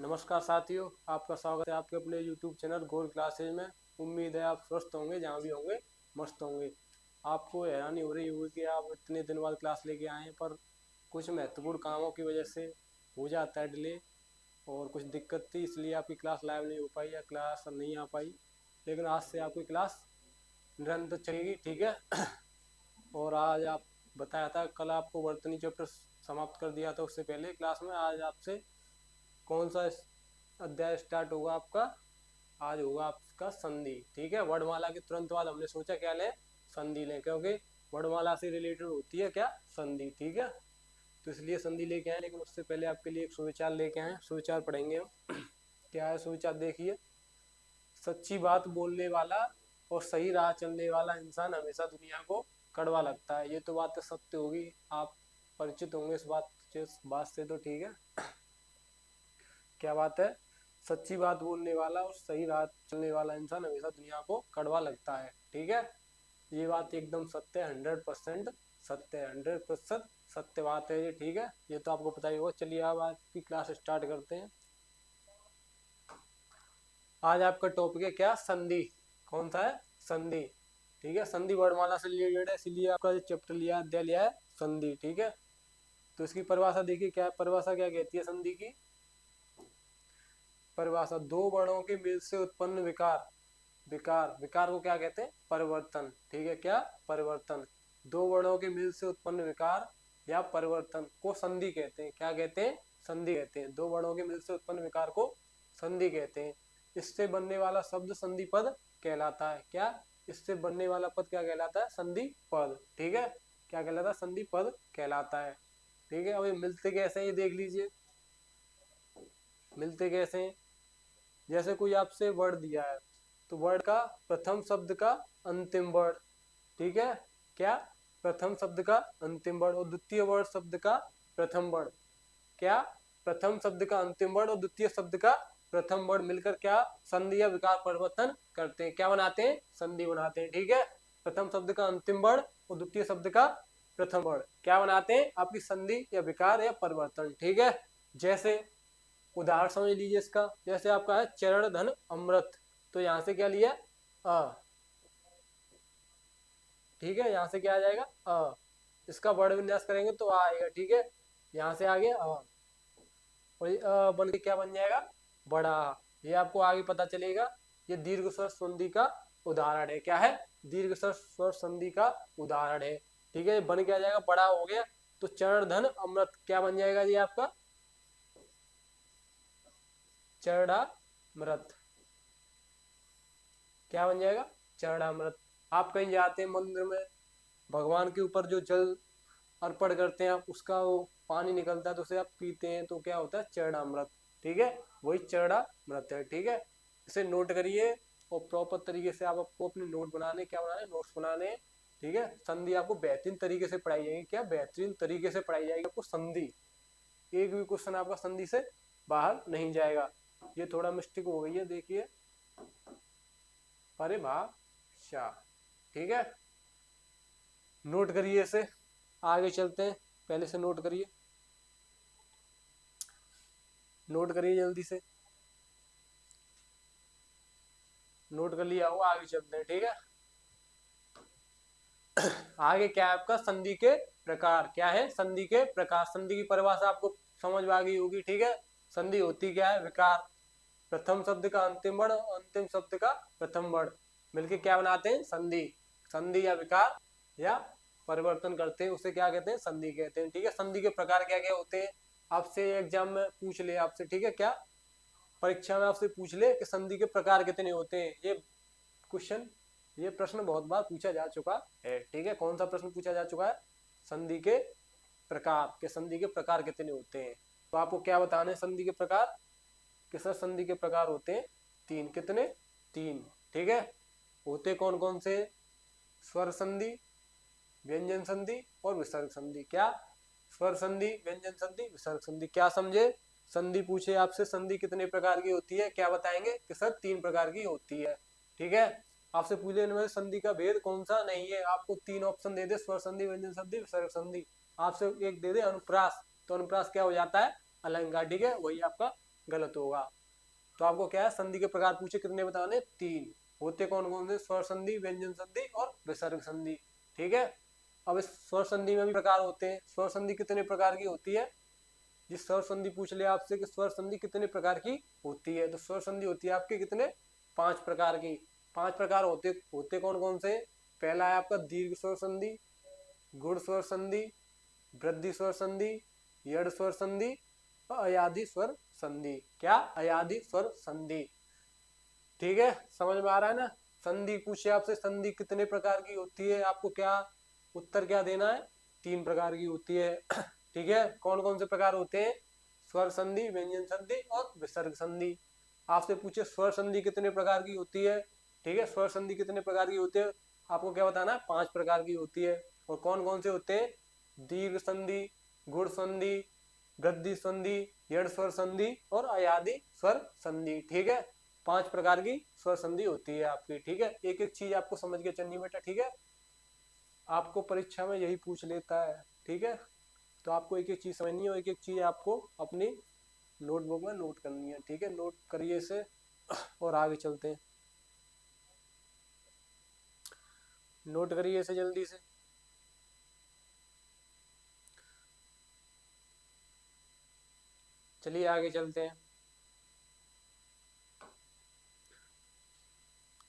नमस्कार साथियों, आपका स्वागत है आपके अपने YouTube चैनल गोल्ड क्लासेज में। उम्मीद है आप स्वस्थ होंगे, जहाँ भी होंगे मस्त होंगे। आपको हैरानी हो रही होगी कि आप इतने दिन बाद क्लास लेके आए हैं, पर कुछ महत्वपूर्ण कामों की वजह से हो जाता है डिले, और कुछ दिक्कत थी इसलिए आपकी क्लास लाइव नहीं हो पाई या क्लास नहीं आ पाई। लेकिन आज से आपकी क्लास निरंतर चलेगी, ठीक है। और आज आप बताया था, कल आपको वर्तनी चैप्टर समाप्त कर दिया था उससे पहले क्लास में। आज आपसे कौन सा अध्याय स्टार्ट होगा आपका? आज होगा आपका संधि, ठीक है। वर्णमाला के तुरंत बाद हमने सोचा क्या लें, संधि लें, क्योंकि वर्णमाला से रिलेटेड होती है क्या, संधि, ठीक है। तो इसलिए संधि लेके आए, लेकिन उससे पहले आपके लिए एक सुविचार लेके आए, सुविचार पढ़ेंगे हम। क्या है सुविचार, देखिए। सच्ची बात बोलने वाला और सही राह चलने वाला इंसान हमेशा दुनिया को कड़वा लगता है। ये तो बात सत्य होगी, आप परिचित होंगे इस बात से, तो ठीक है। क्या बात है? सच्ची बात बोलने वाला और सही राह चलने वाला इंसान हमेशा दुनिया को कड़वा लगता है, ठीक है। ये बात एकदम सत्य है, 100% सत्य है, 100% सत्य बात है ये, ठीक है। ये तो आपको पता ही होगा। चलिए अब आज की क्लास स्टार्ट करते हैं। आज आपका टॉपिक है क्या, संधि। कौन सा है? संधि, ठीक है। संधि वर्णमाला से रिलेटेड है, इसीलिए आपका जो चैप्टर लिया, अध्याय लिया है संधि, ठीक है। तो इसकी परिभाषा देखिए, क्या परिभाषा क्या कहती है संधि की। परिभाषा, दो वर्णों के मिल से उत्पन्न विकार, विकार, विकार को क्या कहते हैं? परिवर्तन, ठीक है। क्या? परिवर्तन। दो वर्णों के मिल से उत्पन्न विकार या परिवर्तन को संधि कहते हैं। क्या कहते हैं? संधि कहते हैं। दो वर्णों के मिल से उत्पन्न विकार को संधि कहते हैं। इससे बनने वाला शब्द संधि पद कहलाता है। क्या? इससे बनने वाला पद क्या कहलाता है? संधि पद, ठीक है। क्या कहलाता है? संधि पद कहलाता है, ठीक है। अब ये मिलते कैसे हैं, ये देख लीजिए। मिलते कैसे हैं? जैसे कोई आपसे वर्ड दिया है, तो वर्ड का प्रथम शब्द का अंतिम वर्ड, ठीक है। क्या? प्रथम शब्द का अंतिम वर्ड और द्वितीय वर्ड शब्द का प्रथम वर्ड। क्या? प्रथम शब्द का अंतिम वर्ड और द्वितीय शब्द का प्रथम वर्ड मिलकर क्या संधि या विकार परिवर्तन करते हैं? क्या बनाते हैं? संधि बनाते हैं, ठीक है। प्रथम शब्द का अंतिम वर्ड और द्वितीय शब्द का प्रथम वर्ड क्या बनाते हैं? आपकी संधि या विकार या परिवर्तन, ठीक है। जैसे उदाहरण समझ लीजिए इसका। जैसे आपका है चरण धन अमृत, तो यहाँ से क्या लिया? अ, ठीक है। यहाँ से क्या आ जाएगा? अ। इसका वर्ण विन्यास करेंगे तो आ आएगा, ठीक है। यहाँ से आगे अ, और ये बन के क्या बन जाएगा? बड़ा। ये आपको आगे पता चलेगा। ये दीर्घ स्वर संधि का उदाहरण है। क्या है? दीर्घ स्वर संधि का उदाहरण है, ठीक है। बन के आ जाएगा, बड़ा हो गया। तो चरण धन अमृत क्या बन जाएगा? ये आपका चरणामृत, क्या बन जाएगा? चरणामृत। आप कहीं जाते हैं मंदिर में, भगवान के ऊपर जो जल अर्पण करते हैं आप, उसका वो पानी निकलता है, तो उसे आप पीते हैं, तो क्या होता है? चरणामृत, ठीक है। वही चरणामृत है, ठीक है। इसे नोट करिए और प्रॉपर तरीके से आप आपको अपने नोट बनाने, क्या बनाने? नोट्स बनाने, ठीक है। संधि आपको बेहतरीन तरीके से पढ़ाई जाएगी। क्या? बेहतरीन तरीके से पढ़ाई जाएगी आपको संधि। एक भी क्वेश्चन आपका संधि से बाहर नहीं जाएगा। ये थोड़ा मिस्टेक हो गई है, देखिए, परिभाषा, ठीक है। नोट करिए इसे, आगे चलते हैं। पहले से नोट करिए, नोट करिए जल्दी से। नोट कर लिया होगा, आगे चलते हैं, ठीक है। आगे क्या है आपका? संधि के प्रकार। क्या है? संधि के प्रकार। संधि की परिभाषा आपको समझ में आ गई होगी, ठीक है। संधि होती क्या है? विकार। प्रथम शब्द का अंतिम वर्ण, अंतिम शब्द का प्रथम वर्ण मिलके क्या बनाते हैं? संधि। संधि या विकार या परिवर्तन करते हैं, उसे क्या कहते हैं? संधि कहते हैं, ठीक है। संधि के प्रकार क्या क्या होते हैं? आपसे एग्जाम में पूछ ले आपसे, ठीक है। क्या? परीक्षा में आपसे पूछ ले कि संधि के प्रकार कितने होते हैं। ये क्वेश्चन, ये प्रश्न बहुत बार पूछा जा चुका है, ठीक है। कौन सा प्रश्न पूछा जा चुका है? संधि के प्रकार, के संधि के प्रकार कितने होते हैं। तो आपको क्या बताने हैं संधि के प्रकार? कि सर संधि के प्रकार होते हैं तीन। कितने? तीन, ठीक है। होते कौन कौन से? स्वर संधि, व्यंजन संधि और विसर्ग संधि। क्या? स्वर संधि, व्यंजन संधि, विसर्ग संधि। क्या समझे? संधि पूछे आपसे, संधि कितने प्रकार की होती है, क्या बताएंगे? कि सर 3 प्रकार की होती है, ठीक है। आपसे पूछे इनमें संधि का भेद कौन सा? नहीं है। आपको 3 ऑप्शन दे दे, स्वर संधि, व्यंजन संधि, विसर्ग संधि। आपसे एक दे दे अनुप्रास, तो अनुप्रास क्या हो जाता है? अलंकार, ठीक है। वही आपका गलत होगा। तो आपको क्या है, संधि के प्रकार पूछे कितने बताने, 3 होते। कौन कौन से, स्वर संधि, व्यंजन संधि और विसर्ग संधि। ठीक है। अब इस स्वर संधि में भी प्रकार होते हैं। स्वर संधि कितने प्रकार की होती है, जिस स्वर संधि पूछ ले आपसे कि स्वर संधि कितने प्रकार की होती है, तो स्वर संधि होती है आपके कितने, 5 प्रकार की। 5 प्रकार होते होते कौन कौन से, पहला है आपका दीर्घ स्वर संधि, गुण स्वर संधि, वृद्धि स्वर संधि, यड़ स्वर संधि और अयाधि स्वर संधि। क्या, अयाधि स्वर संधि। ठीक है, समझ में आ रहा है ना। संधि पूछे आपसे, संधि कितने प्रकार की होती है, आपको क्या उत्तर क्या देना है, 3 प्रकार की होती है। ठीक है, कौन कौन से प्रकार होते हैं, स्वर संधि, व्यंजन संधि और विसर्ग संधि। आपसे पूछे स्वर संधि कितने प्रकार की होती है, ठीक है, स्वर संधि कितने प्रकार की होती है, आपको क्या बताना है, 5 प्रकार की होती है। और कौन कौन से होते हैं, दीर्घ संधि, गुण संधि, वृद्धि संधि, यड़ स्वर संधि और अयाधि स्वर संधि। ठीक है, 5 प्रकार की स्वर संधि होती है आपकी। ठीक है, एक एक चीज आपको समझ के चलनी बेटा। ठीक है, आपको परीक्षा में यही पूछ लेता है। ठीक है, तो आपको एक एक चीज समझनी है और एक एक चीज आपको अपनी नोटबुक में नोट करनी है। ठीक है, नोट करिए इसे और आगे चलते हैं। नोट करिए इसे जल्दी से। चलिए आगे चलते हैं।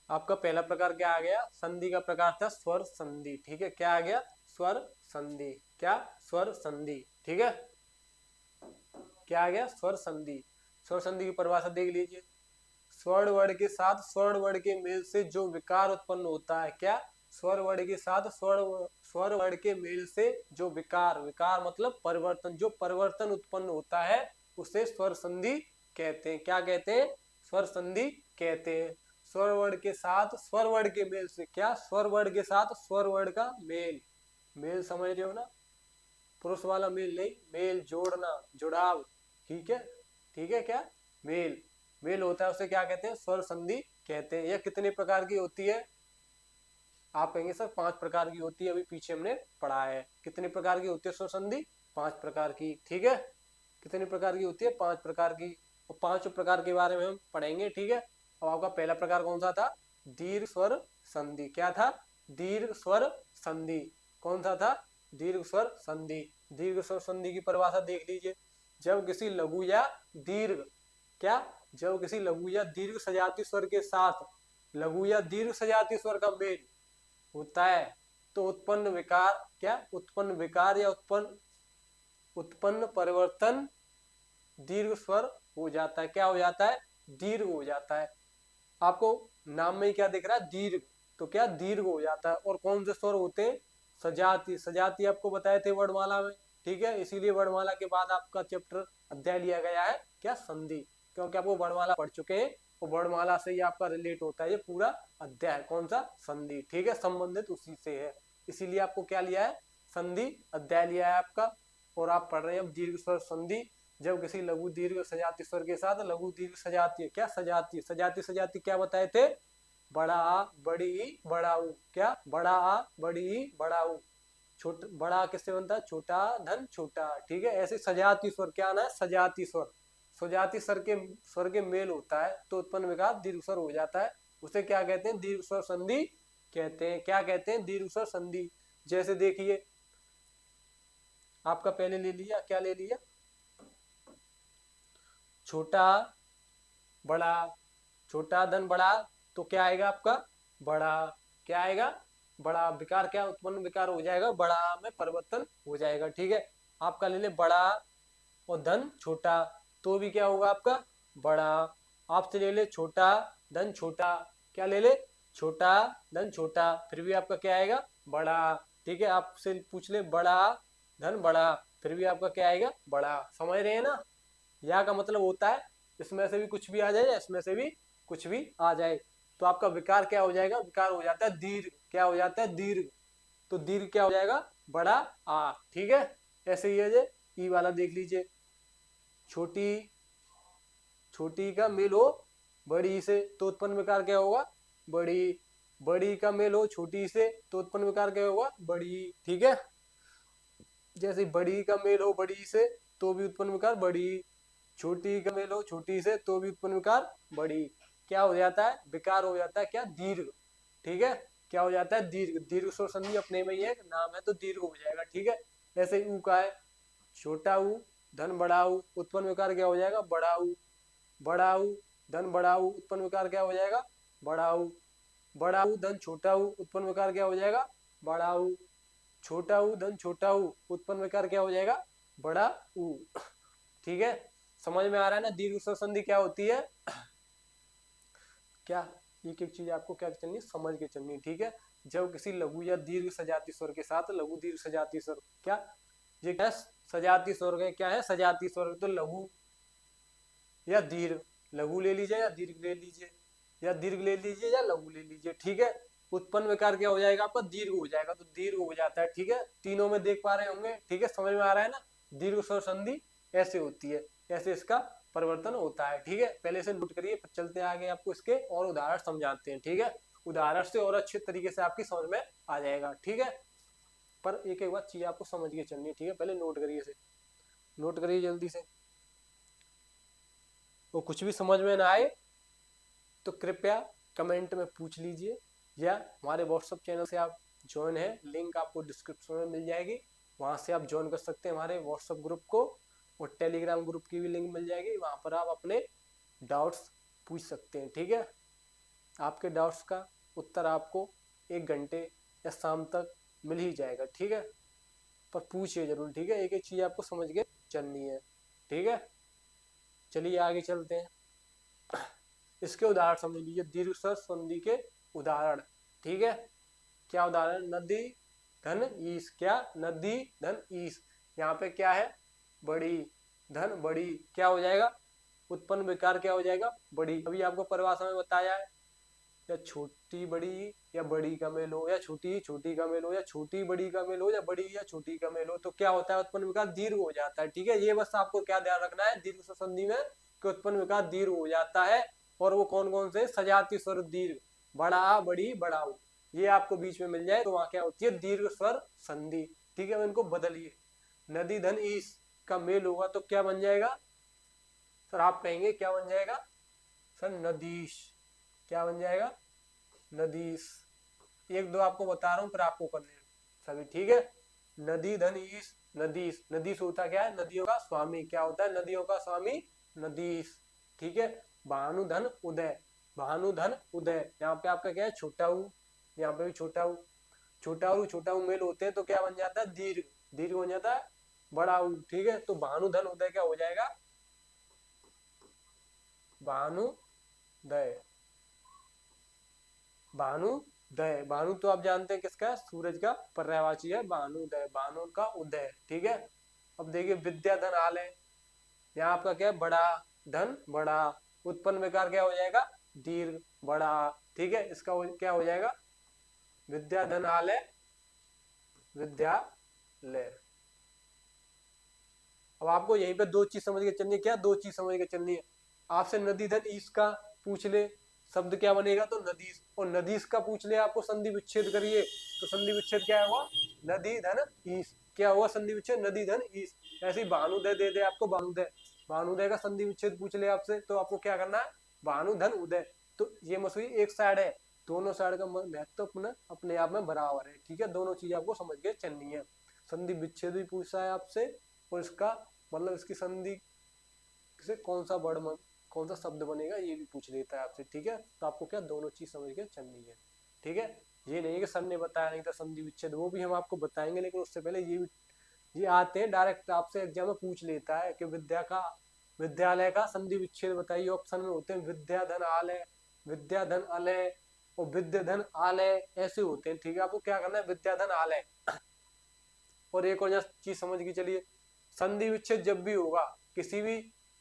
आपका पहला प्रकार क्या आ गया, संधि का प्रकार था स्वर संधि। ठीक है, क्या आ गया, स्वर संधि। क्या, स्वर संधि। ठीक है, क्या आ गया, स्वर संधि। स्वर संधि की परिभाषा देख लीजिए। स्वर्ण वर्ण के साथ स्वर्ण वर्ण के मेल से जो विकार उत्पन्न होता है, क्या, स्वर वर्ण के साथ स्वर वर्ण के मेल से जो विकार, विकार मतलब परिवर्तन, जो परिवर्तन उत्पन्न होता है उसे स्वर संधि कहते हैं। क्या कहते हैं, स्वर संधि कहते हैं। स्वर वर्ण के साथ स्वर वर्ण के मेल से, क्या, स्वर वर्ण के साथ स्वर वर्ण का मेल, मेल समझ रहे हो ना, पुरुष वाला मेल नहीं, मेल जोड़ना, जुड़ाव। ठीक है, ठीक है, क्या, मेल, मेल होता है उसे क्या कहते हैं, स्वर संधि कहते हैं। यह कितने प्रकार की होती है, आप कहेंगे सर 5 प्रकार की होती है, अभी पीछे हमने पढ़ा है। कितने प्रकार की होती है स्वर संधि, 5 प्रकार की। ठीक है, कितने प्रकार की होती है, 5 प्रकार की। और 5 प्रकार के बारे में हम पढ़ेंगे। ठीक है, अब आपका पहला प्रकार कौन सा था, दीर्घ स्वर संधि। क्या था, दीर्घ स्वर संधि। कौन सा था, दीर्घ स्वर संधि। दीर्घ स्वर संधि की परिभाषा देख लीजिए। जब किसी लघु या दीर्घ, क्या, जब किसी लघु या दीर्घ सजाती स्वर के साथ लघु या दीर्घ सजाती स्वर का मेल होता है तो उत्पन्न विकार, क्या, उत्पन्न विकार या उत्पन्न उत्पन्न परिवर्तन दीर्घ स्वर हो जाता है। क्या हो जाता है, दीर्घ हो जाता है। आपको नाम में ही क्या दिख रहा है, दीर्घ, तो क्या, दीर्घ हो जाता है। और कौन से स्वर होते हैं, सजाती, सजाती आपको बताए थे वर्णमाला में। ठीक है, इसीलिए वर्णमाला के बाद आपका चैप्टर अध्याय लिया गया है, क्या, संधि, क्योंकि आपको वर्णमाला पढ़ चुके हैं और वर्णमाला से ही आपका रिलेट होता है ये पूरा अध्याय। कौन सा, संधि। ठीक है, संबंधित उसी से है, इसीलिए आपको क्या लिया है, संधि अध्याय लिया है आपका। और आप पढ़ रहे हैं अब दीर्घ स्वर संधि। जब किसी लघु दीर्घ सजाती स्वर के साथ लघु दीर्घ सजाती, क्या, सजाती, सजाती, सजाती क्या बताए थे, बड़ा आ बड़ी बड़ाऊ। क्या, बड़ा आ बड़ी बड़ाऊ। छोटा, बड़ा किससे बनता है, छोटा धन छोटा। ठीक है, ऐसे सजाती स्वर, क्या ना है, सजाती स्वर, सजाती स्वर के मेल होता है तो उत्पन्न विकार दीर्घ स्वर हो जाता है। उसे क्या कहते हैं, दीर्घ स्वर संधि कहते हैं। क्या कहते हैं, दीर्घ स्वर संधि। जैसे देखिए, आपका पहले ले लिया, क्या ले लिया, छोटा बड़ा, छोटा धन बड़ा, तो क्या आएगा आपका, बड़ा, क्या आएगा, बड़ा। विकार क्या, उत्पन्न विकार हो जाएगा, बड़ा में परिवर्तन हो जाएगा। ठीक है, आपका ले ले बड़ा और धन छोटा, तो भी क्या होगा आपका, बड़ा। आपसे ले ले छोटा धन छोटा, क्या ले ले, छोटा धन छोटा, फिर भी आपका क्या आएगा, बड़ा। ठीक है, आपसे पूछ ले बड़ा धन बड़ा, फिर भी आपका क्या आएगा, बड़ा। समझ रहे हैं ना, या का मतलब होता है इसमें से भी कुछ भी आ जाए या इसमें से भी कुछ भी आ जाए। तो आपका विकार क्या हो जाएगा, विकार हो जाता है दीर्घ। क्या हो जाता है, दीर्घ। तो दीर्घ क्या हो जाएगा, बड़ा आ। ठीक है, ऐसे ही है जे ई वाला देख लीजिए, छोटी, छोटी का मेल हो बड़ी से तो उत्पन्न विकार क्या होगा, बड़ी। बड़ी का मेल हो छोटी से तो उत्पन्न विकार क्या होगा, बड़ी। ठीक है, जैसे बड़ी का मेल हो बड़ी से तो भी उत्पन्न विकार बड़ी। छोटी का मेल हो छोटी से तो भी उत्पन्न विकार बड़ी। क्या हो जाता है, विकार हो जाता है क्या, दीर्घ। ठीक है, क्या हो जाता है, दीर्घ। दीर्घ स्वर संधि अपने में ही एक नाम है तो दीर्घ हो जाएगा। ठीक है, ऐसे ही ऊ का है, छोटा ऊ धन बड़ा ऊ, उत्पन्न विकार क्या हो जाएगा, बड़ा ऊ। बड़ा ऊ धन बड़ा ऊ, उत्पन्न विकार क्या हो जाएगा, बड़ा ऊ। बड़ा ऊ धन छोटा ऊ, उत्पन्न विकार क्या हो जाएगा, बड़ा ऊ। छोटा ऊ धन छोटा ऊ, उत्पन्न विकार क्या हो जाएगा, बड़ा ऊ। ठीक है, समझ में आ रहा है ना दीर्घ स्वर संधि क्या होती है। क्या एक एक चीज आपको क्या चलनी, समझ के चलनी। ठीक है, जब किसी लघु या दीर्घ सजाती स्वर के साथ, लघु दीर्घ सजाती स्वर, क्या ये क्या सजाती स्वर है, क्या है सजाती स्वर, तो लघु या दीर्घ, लघु ले लीजिए या दीर्घ ले लीजिए, या दीर्घ ले लीजिए या लघु ले लीजिए। ठीक है, उत्पन्न विकार क्या हो जाएगा आपका, दीर्घ हो जाएगा, तो दीर्घ हो जाता है। ठीक है, तीनों में देख पा रहे होंगे। ठीक है, समझ में आ रहा है ना, दीर्घ स्वर संधि ऐसे होती है, ऐसे इसका परिवर्तन होता है। ठीक है, पहले से नोट करिए, फिर चलते हैं आगे, आपको इसके और उदाहरण समझाते हैं। ठीक है, उदाहरण से और अच्छे तरीके से आपकी समझ में आ जाएगा। ठीक है, पर एक एक बात चीज आपको समझ के चलनी है। ठीक है, पहले नोट करिए इसे, नोट करिए जल्दी से। वो कुछ भी समझ में ना आए तो कृपया कमेंट में पूछ लीजिए, या हमारे व्हाट्सएप चैनल से आप ज्वाइन है, लिंक आपको डिस्क्रिप्शन में मिल जाएगी, वहां से आप ज्वाइन कर सकते हैं हमारे व्हाट्सएप ग्रुप को। और टेलीग्राम ग्रुप की भी लिंक मिल जाएगी, वहां पर आप अपने डाउट्स पूछ सकते हैं। ठीक है, आपके डाउट्स का उत्तर आपको 1 घंटे या शाम तक मिल ही जाएगा। ठीक है, पर पूछिए जरूर। ठीक है, एक एक चीज आपको समझ के चलनी है। ठीक है, चलिए आगे चलते हैं, इसके उदाहरण समझ लीजिए, दीर्घ स्वर संधि के उदाहरण। ठीक है, क्या उदाहरण, नदी धन ईस, क्या नदी धन ईस, यहाँ पे क्या है, बड़ी धन बड़ी, क्या हो जाएगा, उत्पन्न विकार क्या हो जाएगा, बड़ी। अभी आपको परिभाषा में बताया है, या छोटी बड़ी या बड़ी का मेल हो, या छोटी छोटी का मेल हो, या छोटी बड़ी का मेल हो, या बड़ी या छोटी का मेल हो, तो क्या होता है, उत्पन्न विकार दीर्घ हो जाता है। ठीक है, ये बस आपको क्या ध्यान रखना है दीर्घ स्वर संधि में, कि उत्पन्न विकार दीर्घ हो जाता है। और वो कौन कौन से, सजाती स्वर दीर्घ, बड़ा बड़ी बड़ाऊ, ये आपको बीच में मिल जाए तो वहां क्या होती है, दीर्घ स्वर संधि। ठीक है, इनको बदलिए, नदी धन ईस का मेल होगा तो क्या बन जाएगा सर, आप कहेंगे क्या बन जाएगा सर, नदीश। क्या बन जाएगा, नदीस। एक दो आपको बता रहा हूं, फिर आपको करने सभी। ठीक है, नदी धन ईस, नदीस। नदीस होता क्या है, नदियों का स्वामी, क्या होता है, नदियों का स्वामी, नदीस। ठीक है, भानु धन उदय, भानु धन उदय, यहाँ पे आपका क्या है, छोटा ऊ, यहाँ पे भी छोटा ऊ। छोटा ऊ मेल होते हैं तो क्या बन जाता है, दीर्घ, दीर्घ हो जाता है बड़ा ऊ। ठीक है, तो भानु धन उदय क्या हो जाएगा, भानुदय। भानुदय, भानु तो आप जानते हैं किसका है, सूरज का पर्यायवाची है भानुदय, भानु का उदय। ठीक है, अब देखिए विद्या धन आलय, यहाँ आपका क्या है, बड़ा धन बड़ा, उत्पन्न विकार क्या हो जाएगा, दीर्घ बड़ा। ठीक है, इसका क्या हो जाएगा, विद्या धन आलय विद्यालय। अब आपको यहीं पे दो चीज समझ के चलनी है, क्या दो चीज समझ के चलनी है, आपसे नदी धन ईस का पूछ ले, शब्द क्या बनेगा, तो नदीस, और नदीस का पूछ ले आपको संधि विच्छेद करिए, तो संधि विच्छेद क्या हुआ, नदी धन ईस, क्या हुआ संधि विच्छेद, नदी धन ईस। ऐसे ही भानुदय दे दे आपको, भानुदय, भानुदय का संधि विच्छेद पूछ ले आपसे, तो आपको क्या करना है, भानु धन उदय। तो ये मसूरी एक साइड है, दोनों साइड का महत्व अपने आप में बराबर है। ठीक है, दोनों चीज आपको समझ के चलनी है, संधि विच्छेद भी पूछा है आपसे, और इसका मतलब इसकी संधि से कौन सा वर्ड कौन सा शब्द बनेगा ये भी पूछ लेता है आपसे। ठीक है, तो आपको क्या दोनों चीज समझ के चलनी है। ठीक है, ये नहीं कि सर ने बताया नहीं था संधि विच्छेद, वो भी हम आपको बताएंगे, लेकिन उससे पहले ये आते हैं डायरेक्ट आपसे एग्जाम में पूछ लेता है कि विद्यालय का संधि विच्छेद बताइए, ऑप्शन में होते हैं विद्याधन आलय, विद्याधन अलय और विद्याधन आलय, ऐसे होते हैं। ठीक है, आपको क्या करना है, विद्याधन आलय। और एक और चीज समझ के चलिए, संधि विच्छेद जब भी होगा, किसी भी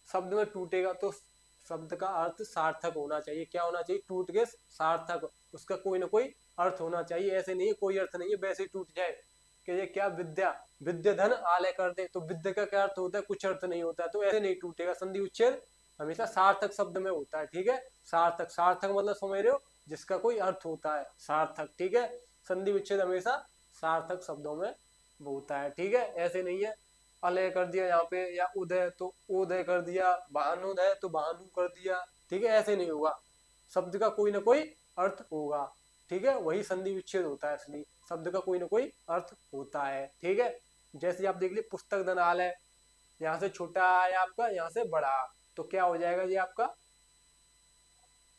शब्द में टूटेगा तो शब्द का अर्थ सार्थक होना चाहिए। क्या होना चाहिए, टूट के सार्थक, उसका कोई ना कोई अर्थ होना चाहिए। ऐसे नहीं है कोई अर्थ नहीं है वैसे ही टूट जाए कि ये क्या विद्याधन आलय कर दे, तो विद्या का क्या अर्थ होता है, कुछ अर्थ नहीं होता, तो ऐसे नहीं टूटेगा। संधि विच्छेद हमेशा सार्थक शब्द में होता है। ठीक है, सार्थक, सार्थक मतलब समझ रहे हो, जिसका कोई अर्थ होता है, सार्थक। ठीक है, संधि विच्छेद हमेशा सार्थक शब्दों में होता है। ठीक है, ऐसे नहीं है अलय कर दिया यहाँ पे, या उदय तो उदय कर दिया, भानुदय तो भानु कर दिया। ठीक है, ऐसे नहीं होगा, शब्द का कोई ना कोई अर्थ होगा। ठीक है, वही संधि विच्छेद होता है, इसलिए शब्द का कोई ना कोई अर्थ होता है। ठीक है, जैसे आप देख लीजिए पुस्तक धनालय, यहाँ से छोटा आया आपका, यहाँ से बड़ा, तो क्या हो जाएगा ये आपका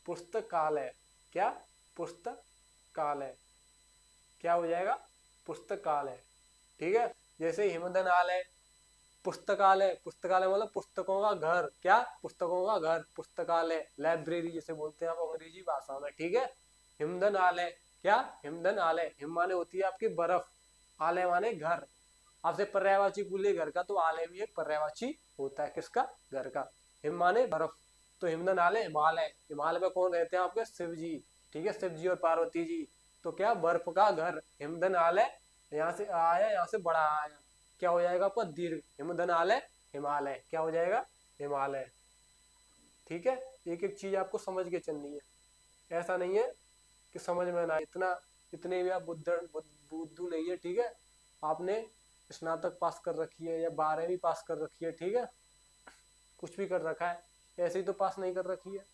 पुस्तकालय। क्या? पुस्तकालय। क्या हो जाएगा? पुस्तकालय। ठीक है, जैसे हिमदनालय, पुस्तकालय, पुस्तकालय मतलब पुस्तकों का घर। क्या? पुस्तकों का घर, पुस्तकालय, लाइब्रेरी जिसे बोलते हैं आप अंग्रेजी भाषा में। ठीक है, हिमदन आलय। क्या? हिमदन आलय, हिम माने होती है आपकी बर्फ, आलय माने घर। आपसे पर्यायवाची पूछे घर का, तो आलय भी एक पर्यायवाची होता है, किसका? घर का। हिम माने बर्फ, तो हिमदन आलय हिमालय। हिमालय में कौन रहते हैं आपके? शिव जी। ठीक है, शिव जी और पार्वती जी। तो क्या? बर्फ का घर, हिमदन आलय। यहाँ से आया, यहाँ से बड़ा आया, क्या हो जाएगा आपका? दीर्घ, हिमदनालय हिमालय। क्या हो जाएगा? हिमालय। ठीक है, एक एक चीज आपको समझ के चलनी है, ऐसा नहीं है कि समझ में ना, इतना इतने भी आप बुद्धू नहीं है। ठीक है, आपने स्नातक पास कर रखी है या 12वीं पास कर रखी है, ठीक है, कुछ भी कर रखा है, ऐसे ही तो पास नहीं कर रखी है।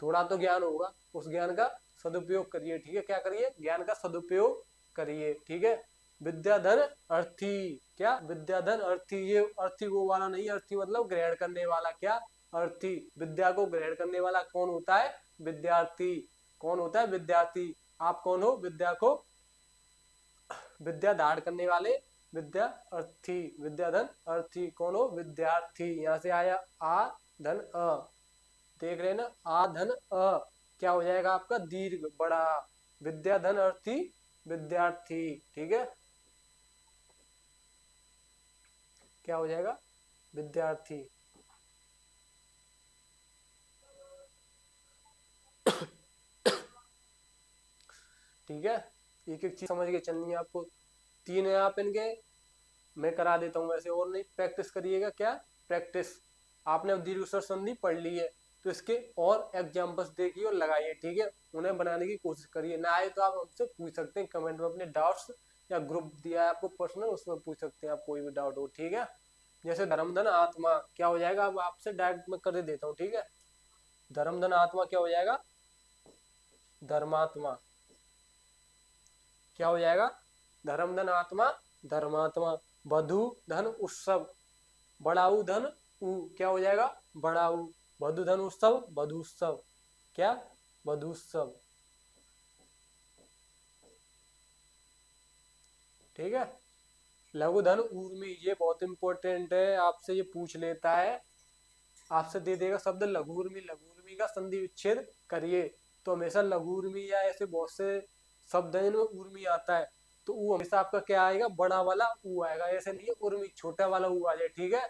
थोड़ा तो ज्ञान होगा, उस ज्ञान का सदुपयोग करिए। ठीक है, क्या करिए? ज्ञान का सदुपयोग करिए। ठीक है, विद्याधन अर्थी। क्या? विद्याधन अर्थी, ये अर्थी वो वाला नहीं, अर्थी मतलब ग्रहण करने वाला। क्या? अर्थी, विद्या को ग्रहण करने वाला कौन होता है? विद्यार्थी। कौन होता है? विद्यार्थी। आप कौन हो? विद्या को विद्या धारण करने वाले विद्या अर्थी। विद्याधन अर्थी कौन हो? विद्यार्थी। यहाँ से आया आ धन अ, देख रहे हैं ना, आ धन अ, क्या हो जाएगा आपका? दीर्घ, बड़ा, विद्याधन अर्थी विद्यार्थी। ठीक है, क्या हो जाएगा? विद्यार्थी। ठीक है, एक एक चीज समझ के चलनी है आपको। तीन है आप इनके, मैं करा देता हूँ वैसे, और नहीं प्रैक्टिस करिएगा। क्या? प्रैक्टिस। आपने अब दीर्घ स्वर संधि पढ़ ली है, तो इसके और एग्जाम्पल्स देखिए और लगाइए। ठीक है, उन्हें बनाने की कोशिश करिए, ना आए तो आप हमसे पूछ सकते हैं कमेंट में अपने डाउट्स, या ग्रुप दिया है आपको पर्सनल, उसमें पूछ सकते हैं आप कोई भी डाउट हो। ठीक है, जैसे धर्मधन आत्मा, क्या हो जाएगा? अब आपसे डायरेक्ट में कर देता हूँ। ठीक है, धर्मधन आत्मा क्या हो जाएगा? धर्मात्मा। क्या हो जाएगा? धर्मधन आत्मा धर्मात्मा। वधु धन उत्सव, बड़ाऊ धन उ, क्या हो जाएगा? बड़ाऊ। वधु धन उत्सव, वधुत्सव। क्या? वधुत्सव। ठीक है, लघु धन ऊर्मी, ये बहुत इंपॉर्टेंट है, आपसे ये पूछ लेता है, आपसे दे देगा शब्द लघुर्मी, लघुर्मी का संधि विच्छेद करिए। तो हमेशा लघुर्मी या ऐसे बहुत से शब्द हैं जिनमें उर्मी आता है, तो वो हमेशा आपका क्या आएगा? बड़ा वाला ऊ आएगा, ऐसे नहीं है उर्मी छोटा वाला ऊ आ जाए। ठीक है,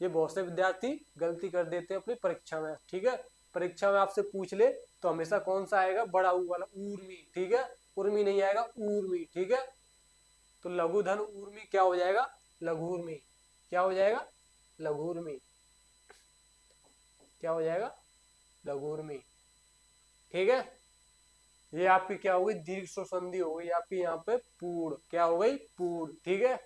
ये बहुत से विद्यार्थी गलती कर देते हैं अपनी परीक्षा में। ठीक है, परीक्षा में आपसे पूछ ले तो हमेशा कौन सा आएगा? बड़ा ऊ वाला, ऊर्मी। ठीक है, उर्मी नहीं आएगा, ऊर्मी। ठीक है, तो लघु धन ऊर्मी क्या हो जाएगा? लघुर्मी। क्या हो जाएगा? लघुर्मी। क्या हो जाएगा? लघुर्मी। ठीक है, ये आपकी क्या हो गई? दीर्घ स्वर संधि हो गई आपकी यहाँ पे पूर्ण। क्या हो गई? पूर्ण। ठीक है,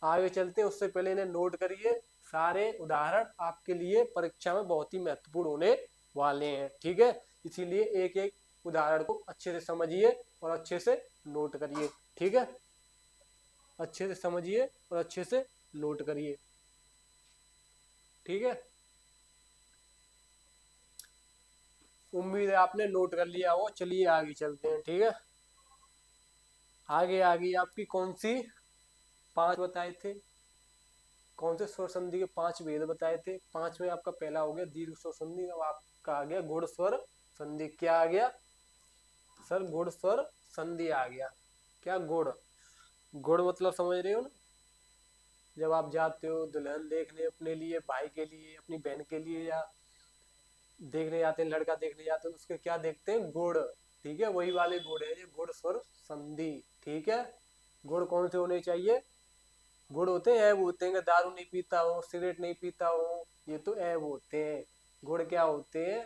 आगे चलते हैं, उससे पहले इन्हें नोट करिए, सारे उदाहरण आपके लिए परीक्षा में बहुत ही महत्वपूर्ण होने वाले हैं। ठीक है, इसीलिए एक एक उदाहरण को अच्छे से समझिए और अच्छे से नोट करिए। ठीक है, अच्छे से समझिए और अच्छे से नोट करिए। ठीक है, उम्मीद है आपने नोट कर लिया हो। चलिए आगे चलते हैं। ठीक है, आगे आगे आपकी कौन सी 5 बताए थे, कौन से स्वर संधि के 5 भेद बताए थे? 5 में आपका पहला हो गया दीर्घ स्वर संधि। अब आपका आ गया गुण स्वर संधि। क्या आ गया सर? गुण स्वर संधि आ गया। क्या? गुण। गुण मतलब समझ रहे हो ना, जब आप जाते हो दुल्हन देखने अपने लिए, भाई के लिए, अपनी बहन के लिए, या देखने जाते हैं, लड़का देखने जाते हैं, तो उसके क्या देखते हैं? गुण। ठीक है, वही वाले गुण है ये, गुण स्वर संधि। ठीक है, गुण कौन से होने चाहिए? गुण होते हैं, वो होते हैं कि दारू नहीं पीता हो, सिगरेट नहीं पीता हो, ये तो ऐब होते हैं। गुण क्या होते हैं?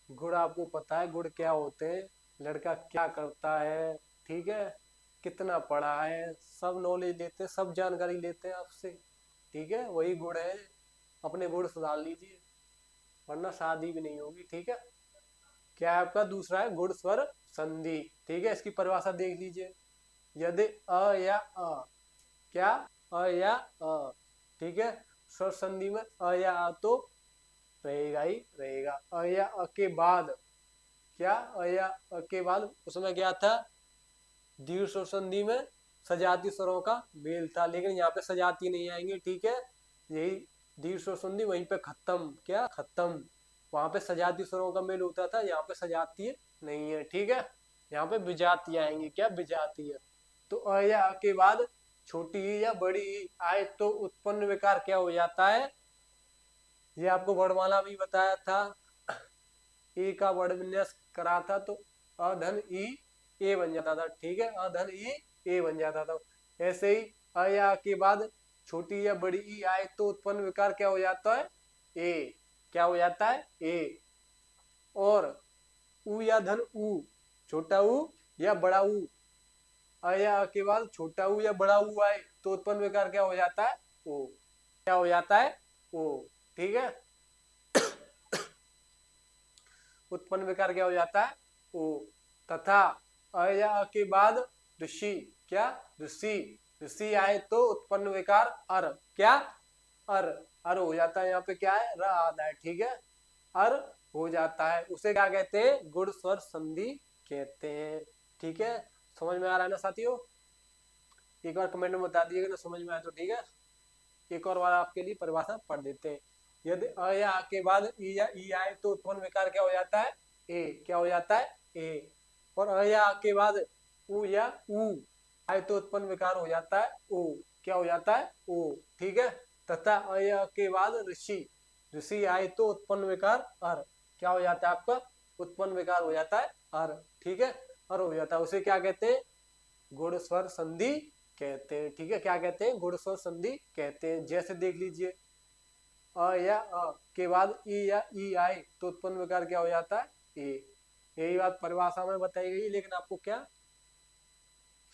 गुण आपको पता है गुण क्या होते हैं? लड़का क्या करता है, ठीक है, कितना पढ़ा है, सब नॉलेज लेते हैं, सब जानकारी लेते हैं आपसे। ठीक है, वही गुड़ है, अपने गुड़ सुधार लीजिए वरना शादी भी नहीं होगी। ठीक है, क्या है आपका दूसरा है गुड़ स्वर संधि। ठीक है, इसकी परिभाषा देख लीजिए। यदि अ या अ, क्या अ या अ, ठीक है, स्वर संधि में अ या अ तो रहेगा ही रहेगा। अ या अ के बाद क्या अ या अ के बाद उसमें क्या था, दीर्घ स्वर संधि में सजाती स्वरों का मेल था, लेकिन यहाँ पे सजाती नहीं आएंगे। ठीक है, यही दीर्घ स्वर संधि वहीं पे खत्म, क्या खत्म, वहां पे सजाती स्वरों का मेल होता था, यहाँ पे सजाती नहीं है। ठीक है, यहाँ पे विजाती आएंगे, क्या विजाती है। तो अ या अ के बाद छोटी ई या बड़ी ई आए तो उत्पन्न विकार क्या हो जाता है, ये आपको वर्णमाला भी बताया था, ए का वर्ण विन्यास करा था तो अधन ई ए बन जाता था। ठीक है, अधन ई ए बन जाता था। ऐसे ही अ या अ के बाद छोटी या बड़ी ई आए तो उत्पन्न विकार क्या हो जाता है, ए, क्या हो जाता है ए। और उ या धन उ, छोटा उ या बड़ा उ, अ या अ के बाद छोटा उ या बड़ा उ आए तो उत्पन्न विकार क्या हो जाता है ओ, क्या हो जाता है ओ। ठीक है, उत्पन्न विकार क्या हो जाता है ओ। तथा अ या अ के बाद ऋषि, क्या ऋषि, ऋषि आए तो उत्पन्न विकार अर, क्या अर, अर हो जाता है। यहाँ पे क्या है र आधा है। ठीक है, अर हो जाता है, उसे क्या कहते हैं गुण स्वर संधि कहते हैं। ठीक है, समझ में आ रहा है ना साथियों, एक बार कमेंट में बता दीजिएगा ना समझ में आया तो। ठीक है, एक और बार आपके लिए परिभाषा पढ़ देते हैं। यदि अ या आ के बाद ई या ई आए तो उत्पन्न विकार क्या हो जाता है ए, क्या हो जाता है ए। और अ या आ के बाद उ या उ आए तो उत्पन्न विकार हो जाता है ओ, क्या हो जाता है ओ। ठीक है, तथा अ या आ के बाद ऋषि, ऋषि आए तो उत्पन्न विकार अर, क्या हो जाता है आपका उत्पन्न विकार हो जाता है अर। ठीक है, अर हो जाता है, उसे क्या कहते हैं गुण स्वर संधि कहते हैं। ठीक है, क्या कहते हैं गुण स्वर संधि कहते हैं। जैसे देख लीजिए, अ या अ के बाद ई या ई आए तो उत्पन्न विकार क्या हो जाता है ए। यही बात परिभाषा में बताई गई, लेकिन आपको क्या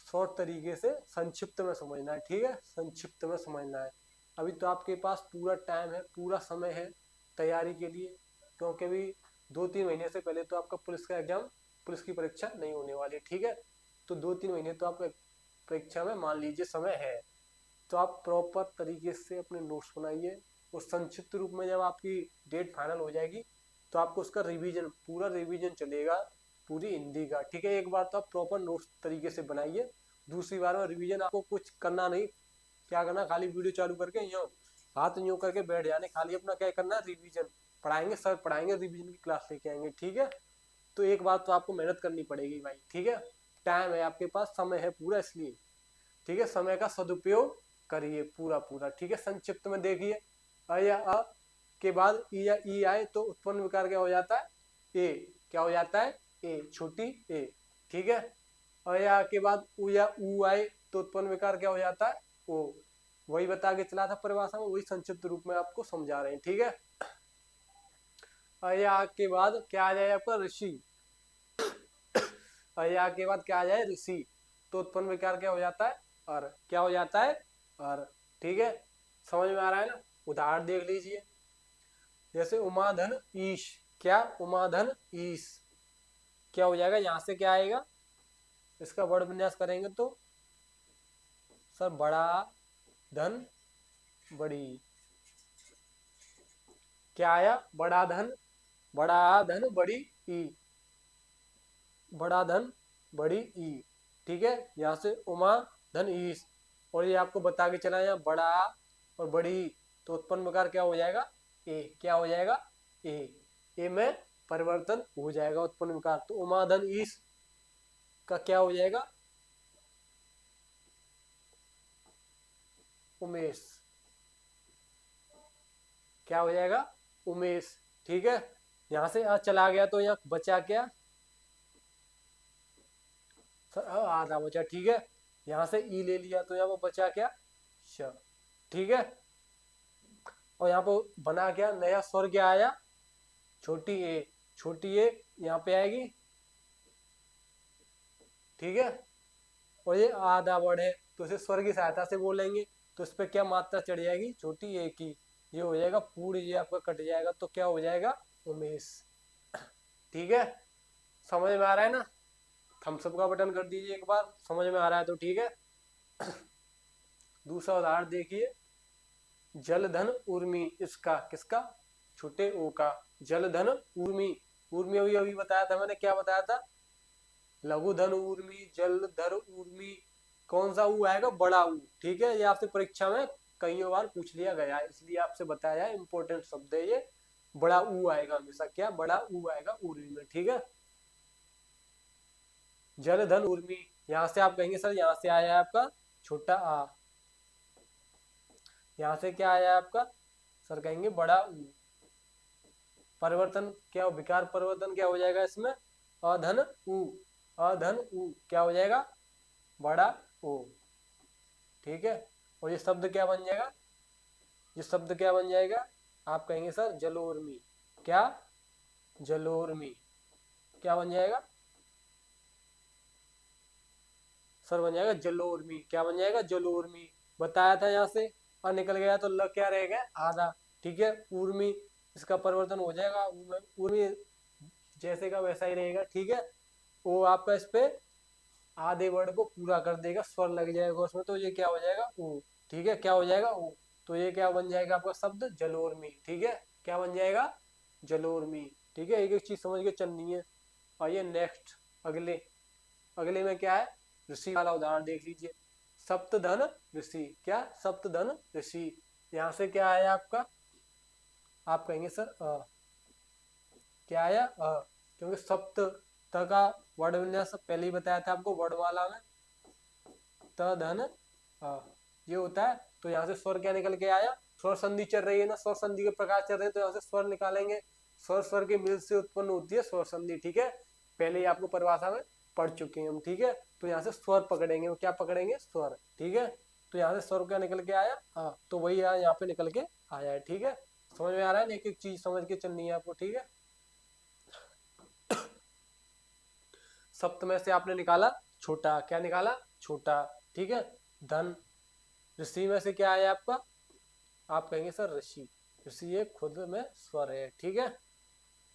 शॉर्ट तरीके से संक्षिप्त में समझना है। ठीक है, संक्षिप्त में समझना है। अभी तो आपके पास पूरा टाइम है, पूरा समय है तैयारी के लिए, क्योंकि अभी 2-3 महीने से पहले तो आपका पुलिस का एग्जाम, पुलिस की परीक्षा नहीं होने वाली। ठीक है, तो 2-3 महीने तो आपका परीक्षा में मान लीजिए समय है। तो आप प्रॉपर तरीके से अपने नोट्स बनाइए, और संक्षिप्त रूप में जब आपकी डेट फाइनल हो जाएगी तो आपको उसका रिवीजन, पूरा रिवीजन चलेगा पूरी हिंदी का। ठीक है, एक बार तो आप प्रॉपर नोट्स तरीके से बनाइए, दूसरी बार में रिवीजन आपको कुछ करना नहीं, क्या करना खाली वीडियो चालू करके यूँ हाथ यूँ करके बैठ जाने, खाली अपना क्या करना रिवीजन, पढ़ाएंगे सर पढ़ाएंगे, रिवीजन की क्लास लेके आएंगे। ठीक है, तो एक बार तो आपको मेहनत करनी पड़ेगी भाई। ठीक है, टाइम है आपके पास, समय है पूरा, इसलिए ठीक है समय का सदुपयोग करिए पूरा पूरा। ठीक है, संक्षिप्त में देखिए, अ या अ के बाद ई या ई आए तो उत्पन्न विकार क्या हो जाता है ए, क्या हो जाता है ए, छोटी ए। ठीक है, अ या अ के बाद उ या उ आए तो उत्पन्न विकार क्या हो जाता है ओ। वही बता के चला था परिभाषा में, वही संक्षिप्त रूप में आपको समझा रहे हैं। ठीक है, अ या अ के बाद क्या आ जाए आपका ऋषि, अ या अ के बाद क्या आ जाए ऋषि, तो उत्पन्न विकार क्या हो जाता है अर, क्या हो जाता है अर। ठीक है, समझ में आ रहा है ना, उदाहरण देख लीजिए। जैसे उमाधन ईश, क्या उमाधन ईश, क्या हो जाएगा यहाँ से क्या आएगा, इसका वर्ण विन्यास करेंगे तो सर बड़ा धन बड़ी, क्या आया बड़ा धन, बड़ा धन बड़ी ई, बड़ा धन बड़ी ई। ठीक है, यहाँ से उमा धन ईश, और ये आपको बता के चला यहाँ बड़ा और बड़ी, तो उत्पन्न विकार क्या हो जाएगा ए, क्या हो जाएगा ए में परिवर्तन हो जाएगा उत्पन्न विकार, तो उमा धन ईश का क्या हो जाएगा उमेश, क्या हो जाएगा उमेश। ठीक है, यहाँ से आ चला गया तो यहाँ बचा क्या सर आधा बचा। ठीक है, यहाँ से ई ले लिया तो यहाँ पर बचा क्या श। ठीक है, और यहाँ पर बना क्या नया स्वर क्या आया छोटी ए, छोटी ए यहाँ पे आएगी। ठीक है, और ये आधा वर्ड है तो इसे स्वर की सहायता से बोलेंगे, तो इस पे क्या मात्रा चढ़ जाएगी, छोटी ए की, ये हो जाएगा पूरी, ये आपका कट जाएगा तो क्या हो जाएगा, उमेश। ठीक है, समझ में आ रहा है ना? थम्स अप का बटन कर दीजिए एक बार, समझ में आ रहा है तो ठीक है। दूसरा उदाहरण देखिए, जलधन उर्मी, इसका किसका, छोटे ओ का, जलधन उर्मी। उर्मी अभी अभी बताया था मैंने, क्या बताया था, लघुधन उर्मी, जलधर उर्मी, कौन सा ऊ आएगा, बड़ा ऊ। ठीक है, ये आपसे परीक्षा में कई बार पूछ लिया गया है, इसलिए आपसे बताया है, इंपॉर्टेंट शब्द है ये, बड़ा ऊ आएगा हमेशा, क्या बड़ा ऊ आएगा उर्मी में। ठीक है, जलधन उर्मी, यहां से आप कहेंगे सर यहाँ से आया है आपका छोटा आ, यहाँ से क्या आया आपका, सर कहेंगे बड़ा ऊ। परिवर्तन क्या, विकार परिवर्तन क्या हो जाएगा इसमें, अधन उ, अधन उ क्या हो जाएगा, बड़ा ओ। ठीक है, और ये शब्द क्या बन जाएगा, ये शब्द क्या बन जाएगा, आप कहेंगे सर जलोर्मी, क्या, जलोर्मी, क्या बन जाएगा सर, बन जाएगा जलोर्मी, क्या बन जाएगा, जलोर्मी। बताया था यहाँ से, और निकल गया तो ल क्या रहेगा, आधा। ठीक है, उर्मी, इसका परिवर्तन हो जाएगा, उर्मी जैसे का वैसा ही रहेगा। ठीक है, वो आपका इस पे आधे वर्ड को पूरा कर देगा, स्वर लग जाएगा उसमें, तो ये क्या हो जाएगा, ओ। ठीक है, क्या हो जाएगा, ओ। तो ये क्या बन जाएगा आपका शब्द, जलोर्मी। ठीक है, क्या बन जाएगा, जलोर्मी। ठीक है, एक एक चीज समझ के चलनी है। आइए नेक्स्ट, अगले, अगले में क्या है, ऋषि वाला उदाहरण देख लीजिए। सप्तधन ऋषि, क्या, सप्तधन ऋषि, यहाँ से क्या आया आपका, आप कहेंगे सर क्या आया, क्योंकि सप्त त का वर्ड विन्यास पहले ही बताया था आपको वर्णमाला में, त धन ये होता है। तो यहाँ से स्वर क्या निकल के आया, स्वर संधि चल रही है ना, स्वर संधि के प्रकार चल रहे हैं, तो यहाँ से स्वर निकालेंगे, स्वर स्वर के मिल से उत्पन्न होती है स्वर संधि। ठीक है, पहले ही आपको परिभाषा में पढ़ चुके हैं हम। ठीक है, तो यहाँ से स्वर पकड़ेंगे, क्या पकड़ेंगे, स्वर। ठीक है, तो यहाँ से स्वर क्या निकल के आया, हाँ, तो वही यहाँ पे निकल के आया है। ठीक है, समझ में आ रहा है, एक एक चीज समझ के चलनी है आपको। ठीक है, सप्त में से आपने निकाला छोटा, क्या निकाला, छोटा। ठीक है, धन, ऋषि में से क्या आया आपका, आप कहेंगे सर ऋषि, ऋषि ये खुद में स्वर है। ठीक है,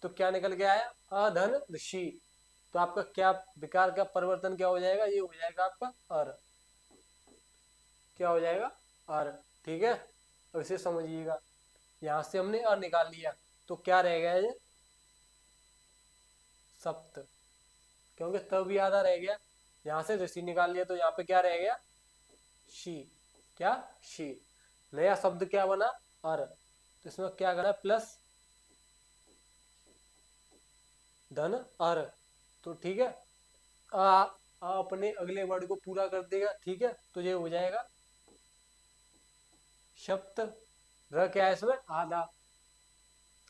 तो क्या निकल के आया, अधन ऋषि। तो आपका क्या विकार का परिवर्तन क्या हो जाएगा, ये हो जाएगा आपका अर, क्या हो जाएगा, अर। ठीक है, अब इसे समझिएगा, यहां से हमने अर निकाल लिया, तो क्या रह गया ये, सप्त, क्योंकि तब भी आधा रह गया। यहाँ से ऋषि निकाल लिया, तो यहाँ पे क्या रह गया, शी, क्या, शी। नया शब्द क्या बना, अर, तो इसमें क्या करना, प्लस धन अर। तो ठीक है, अपने अगले वर्ड को पूरा कर देगा। ठीक है, तो ये हो जाएगा शब्द। र क्या है इसमें, आधा।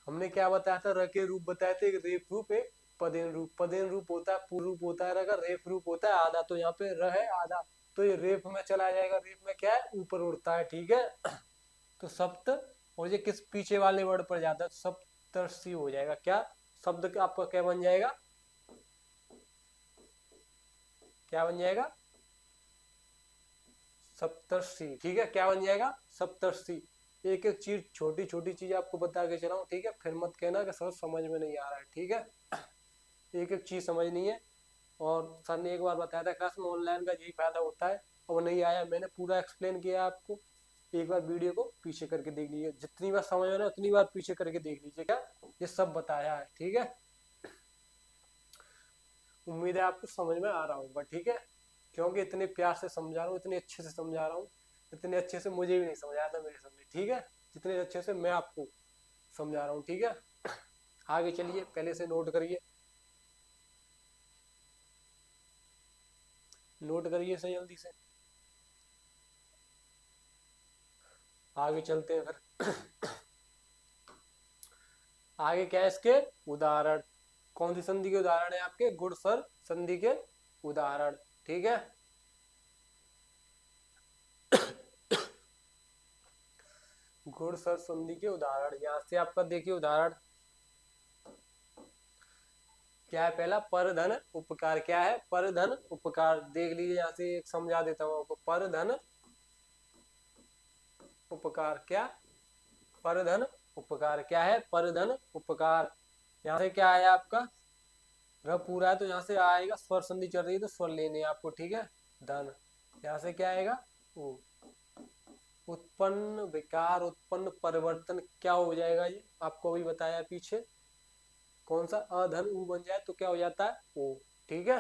हमने क्या बताया था, र के रूप बताए थे, एक रेफ रूप, एक पदेन रूप। पदेन रूप होता है पूर्ण रूप होता है र का, रेफ रूप होता है आधा। तो यहाँ पे र है आधा, तो ये रेफ में चला जाएगा, रेफ में क्या है, ऊपर उड़ता है। ठीक है, तो सप्त, और ये किस पीछे वाले वर्ड पर जाता है, सप्तर्षि हो जाएगा। क्या शब्द आपका क्या बन जाएगा, क्या बन जाएगा, सप्तर्षि। ठीक है, क्या बन जाएगा, सप्तर्षि। एक एक चीज, छोटी छोटी चीज आपको बता के चला हूँ। ठीक है, फिर मत कहना कि सर समझ में नहीं आ रहा है। ठीक है, एक एक चीज समझनी है। और सर ने एक बार बताया था क्लास में, ऑनलाइन का यही फायदा होता है। और नहीं आया, मैंने पूरा एक्सप्लेन किया आपको, एक बार वीडियो को पीछे करके देख लीजिए, जितनी बार समझ में ना उतनी बार पीछे करके देख लीजिए, क्या ये सब बताया है। ठीक है, उम्मीद है आपको समझ में आ रहा होगा। ठीक है, क्योंकि इतने प्यार से समझा रहा हूँ, इतने अच्छे से समझा रहा हूँ, इतने अच्छे से मुझे भी नहीं समझाया था मेरे सामने। ठीक है, जितने अच्छे से मैं आपको समझा रहा हूँ। ठीक है, आगे चलिए, पहले से नोट करिए, नोट करिए सही जल्दी से, आगे चलते हैं फिर। आगे क्या है इसके उदाहरण, कौन सी संधि के उदाहरण है आपके, गुण स्वर संधि के उदाहरण। ठीक है, गुण स्वर संधि के उदाहरण, यहां से आपका देखिए उदाहरण क्या है, पहला परधन उपकार। क्या है, परधन उपकार, देख लीजिए, यहाँ से एक समझा देता हूँ आपको, परधन उपकार, क्या परधन उपकार, क्या है परधन उपकार। यहाँ से क्या आया आपका र पूरा है तो यहाँ से आएगा स्वर संधि चल रही है तो स्वर लेने हैं आपको, ठीक है। धन, यहाँ से क्या आएगा उ, उत्पन्न विकार उत्पन्न परिवर्तन क्या हो जाएगा, ये आपको अभी बताया पीछे। कौन सा अधन उ बन जाए तो क्या हो जाता है ओ, ठीक है।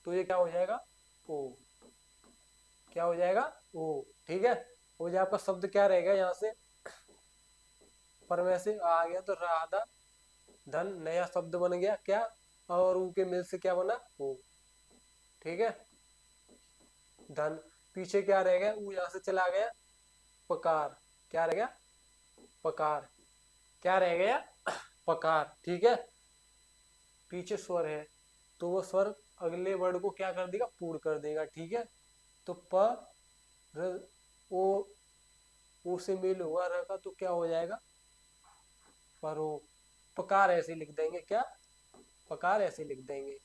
तो ये क्या हो जाएगा ओ, क्या हो जाएगा ओ, ठीक है। हो जाए आपका शब्द क्या रहेगा यहाँ से पर में से आ गया तो राधा धन नया शब्द बन गया क्या, और ऊ के मिल से क्या बना ओ, ठीक है। धन, पीछे क्या रह गया ऊ यहाँ से चला गया पकार, क्या रह गया पकार, क्या रह गया पकार, ठीक है। पीछे स्वर है तो वो स्वर अगले वर्ड को क्या कर देगा पूर्ण कर देगा, ठीक है। तो प र ओ से मेल होगा र का तो क्या हो जाएगा परो, पकार ऐसे लिख देंगे, क्या पकार ऐसे लिख देंगे।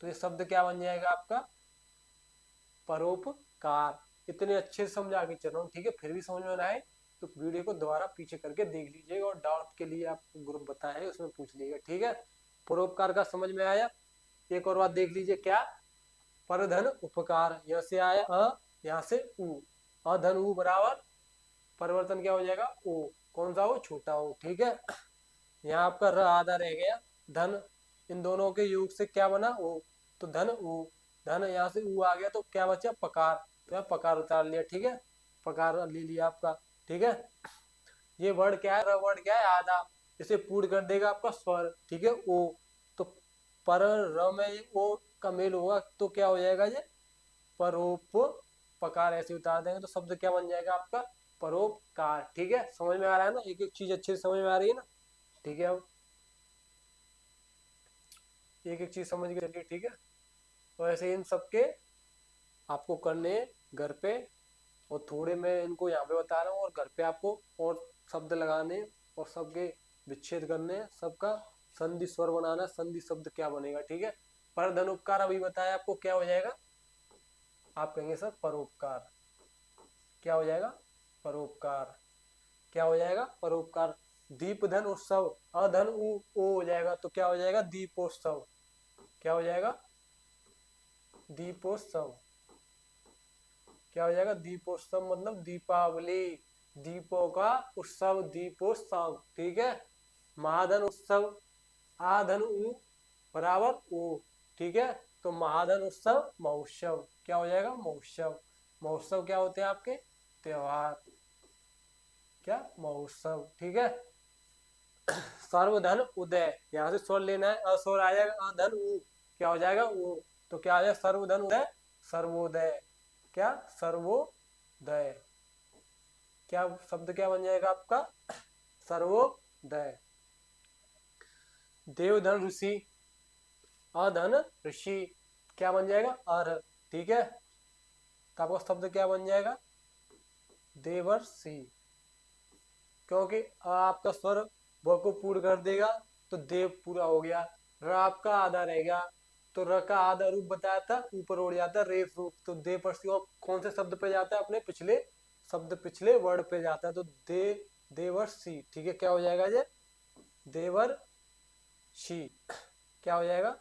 तो ये शब्द क्या बन जाएगा आपका परोपकार। इतने अच्छे से समझा के चल रहा हूँ, ठीक है। फिर भी समझ में ना आए तो वीडियो को दोबारा पीछे करके देख लीजिएगा और डाउट के लिए आपको ग्रुप बताया है उसमें पूछ लीजिएगा, ठीक है। परोपकार का समझ में आया। एक और बात देख लीजिए, क्या परधन उपकार, यहाँ से आया अ, यहाँ से उ, अधन उ बराबर परिवर्तन क्या हो जाएगा ओ, कौन सा हो छोटा हो, ठीक है। यहाँ आपका र आधा रह गया, धन इन दोनों के योग से क्या बना ओ, तो धन उ, धन यहाँ से उ आ गया तो क्या बचा पकार, तो यहाँ पकार उतार लिया, ठीक है। पकार ले लिया आपका, ठीक है। ये वर्ड क्या है र वर्ड क्या है आधा, इसे पूर्ण कर देगा आपका स्वर, ठीक है ओ। तो पर र में ओ का मेल होगा तो क्या हो जाएगा ये परोप पकार, ऐसे उतार देंगे तो शब्द क्या बन जाएगा आपका परोपकार, ठीक है। समझ में आ रहा है ना, एक एक चीज अच्छे से समझ में आ रही है ना, ठीक है। अब एक एक चीज समझ के चलिए, ठीक है। तो ऐसे इन सबके आपको करने घर पे, और थोड़े मैं इनको यहाँ पे बता रहा हूँ और घर पे आपको और शब्द लगाने और सबके विच्छेद करने, सबका संधि स्वर बनाना, संधि शब्द क्या बनेगा, ठीक है। पर धन उपकार अभी बताया आपको क्या हो जाएगा, आप कहेंगे सर परोपकार, क्या हो जाएगा परोपकार, क्या हो जाएगा परोपकार। दीप धन उत्सव अधन ओ हो जाएगा तो क्या हो जाएगा दीपोत्सव, क्या हो जाएगा दीपोत्सव, क्या हो जाएगा दीपोत्सव मतलब दीपावली, दीपों का उत्सव दीपोत्सव, ठीक है। महाधन उत्सव आधन उ बराबर ओ, ठीक है। तो महाधन उत्सव महोत्सव, क्या हो जाएगा महोत्सव। महोत्सव क्या होते हैं आपके त्योहार, क्या महोत्सव, ठीक है। सर्वधन उदय, यहाँ से स्वर लेना है, अस्वर आ जाएगा अधन उ, क्या हो जाएगा उ, तो क्या आ जाएगा सर्वधन उदय सर्वोदय, क्या सर्वोदय, क्या शब्द क्या बन जाएगा आपका सर्वोदय। देवधन ऋषि अधन ऋषि, क्या बन जाएगा अर, ठीक है। तो आपका शब्द क्या बन जाएगा देवर्षि, क्योंकि आपका स्वर व को पूर्ण कर देगा तो देव पूरा हो गया। र आपका आधा रहेगा तो र का आधा रूप बताया था ऊपर उड़ जाता है रेफ रूप, तो देव पर कौन से शब्द पे जाता है अपने पिछले शब्द पिछले वर्ड पे जाता है, तो देवर्षि, ठीक है। क्या हो जाएगा ये देवर्षि, क्या हो जाएगा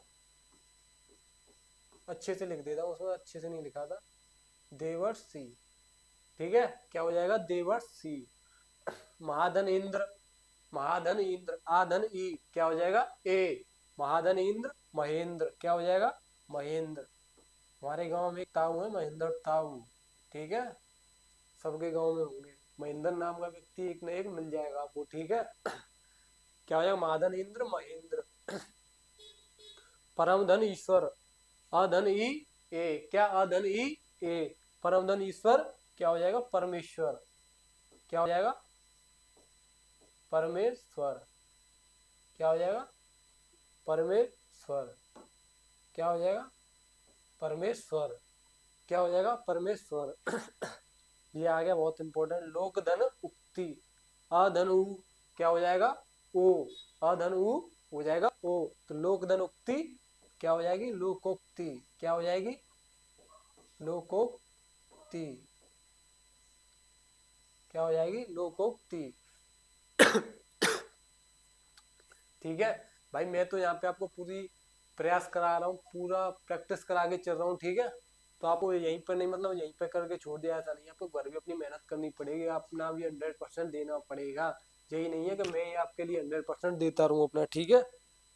अच्छे से लिख देता हूँ, उसमें अच्छे से नहीं लिखा था देवर्षि, ठीक है। क्या हो जाएगा देवर्षि। महाधन इंद्र महाधन इंद्र आधन ई, क्या हो जाएगा ए, महाधन इंद्र महेंद्र, क्या हो जाएगा महेंद्र। हमारे गांव में एक ताऊ है महेंद्र ताऊ, ठीक है। सबके गांव में होंगे महेंद्र नाम का व्यक्ति, एक न एक मिल जाएगा आपको, ठीक है। क्या हो जाएगा महाधन इंद्र महेंद्र। परम धन ईश्वर अधन ई ए, क्या अधन ई ए, परम धन ईश्वर, क्या हो जाएगा परमेश्वर, क्या हो जाएगा परमेश्वर, क्या हो जाएगा परमेश्वर, क्या हो जाएगा परमेश्वर, क्या हो जाएगा परमेश्वर। ये आ गया बहुत इंपॉर्टेंट। लोक धन उक्ति अधन उ, क्या हो जाएगा ओ, अधन उ हो जाएगा ओ, तो लोक धन उक्ति क्या हो जाएगी लोकोक्ति, क्या हो जाएगी लोकोक्ति, क्या हो जाएगी, लोकोक्ति। ठीक है भाई, मैं तो यहाँ पे आपको पूरी प्रयास करा रहा हूँ, पूरा प्रैक्टिस करा के चल रहा हूँ। ठीक है, तो आपको यहीं पर नहीं, मतलब यहीं पर करके छोड़ दिया, ऐसा नहीं, आपको घर भी अपनी मेहनत करनी पड़ेगी, अपना भी 100% देना पड़ेगा। यही नहीं है कि मैं ही आपके लिए 100% देता रहूँ अपना। ठीक है,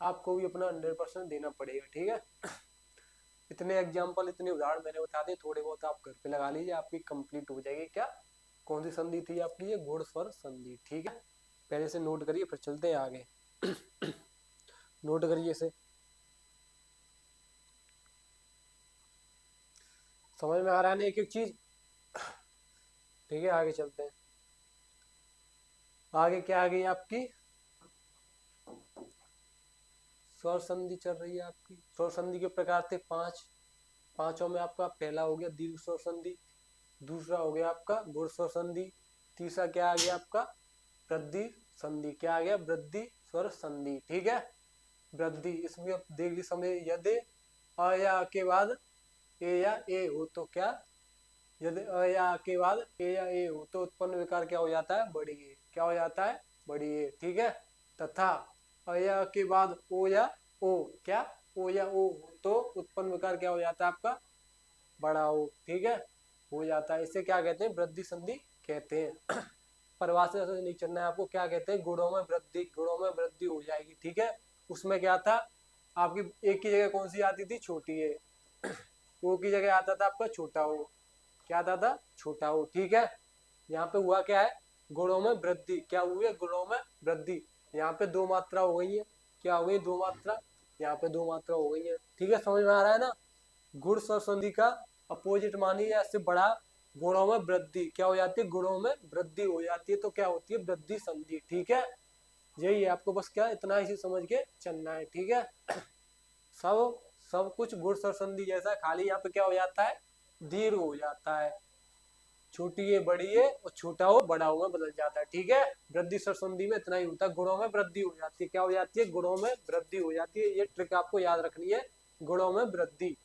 आपको भी अपना 100% देना पड़ेगा। ठीक है, इतने एग्जाम्पल, इतने उदाहरण मैंने बता दिए, थोड़े बहुत आप घर पे लगा लीजिए, आपकी कंप्लीट हो जाएगी। क्या, कौन सी संधि थी आपकी, ये घुड़ स्वर संधि। ठीक है, पहले से नोट करिए, फिर चलते हैं आगे। नोट करिए इसे, समझ में आ रहा है ना एक एक चीज। ठीक है, आगे चलते हैं। आगे क्या आ गई आपकी, स्वर संधि चल रही है आपकी। स्वर संधि के प्रकार थे पांच, पांचों में आपका पहला हो गया दीर्घ स्वर संधि, दूसरा हो गया आपका गुण स्वर संधि, तीसरा क्या आ गया आपका, वृद्धि संधि। क्या आ गया, वृद्धि स्वर संधि। ठीक है, वृद्धि, इसमें आप देख ली समय, यदि अ या आ के बाद ए या ए हो तो क्या, यदि अ या आ के बाद ए या ए हो तो उत्पन्न विकार क्या हो जाता है, बड़ी ए। क्या हो जाता है, बड़ी ए। ठीक है, तथा अ या आ के बाद ओ या ओ, क्या, ओ या ओ हो तो उत्पन्न विकार क्या हो जाता है आपका, बड़ा ओ। ठीक है, हो जाता है, इसे क्या कहते हैं, वृद्धि संधि कहते हैं। परिभाषा से नहीं चलना है आपको, क्या कहते हैं, गुणों में वृद्धि, गुणों में वृद्धि हो जाएगी। ठीक है, उसमें क्या था आपकी, एक की जगह कौन सी आती थी, छोटी है, ओ की जगह आता था आपका छोटा ओ। क्या आता था, छोटा ओ। ठीक है, यहाँ पे हुआ क्या है, गुणों में वृद्धि, क्या हुई है, गुणों में वृद्धि। यहाँ पे दो मात्रा हो गई है, क्या हो गई, दो मात्रा, यहाँ पे दो मात्रा हो गई है। ठीक है, समझ में आ रहा है ना। गुण स्वर संधि का अपोजिट मानिए, या इससे बड़ा, गुणों में वृद्धि क्या हो जाती है, गुणों में वृद्धि हो जाती है, तो क्या होती है, वृद्धि संधि। ठीक है, यही है, आपको बस क्या इतना ही समझ के चलना है। ठीक है, सब सब कुछ गुण स्वर संधि जैसा, खाली यहाँ पे क्या हो जाता है, दीर्घ हो जाता है, छोटी है बड़ी है और छोटा हो बड़ा हो में बदल जाता है। ठीक है, वृद्धि स्वर संधि में इतना ही होता है, गुणों में वृद्धि हो जाती है, क्या हो जाती है, गुणों में वृद्धि हो जाती है। ये ट्रिक आपको याद रखनी है, गुणों में वृद्धि।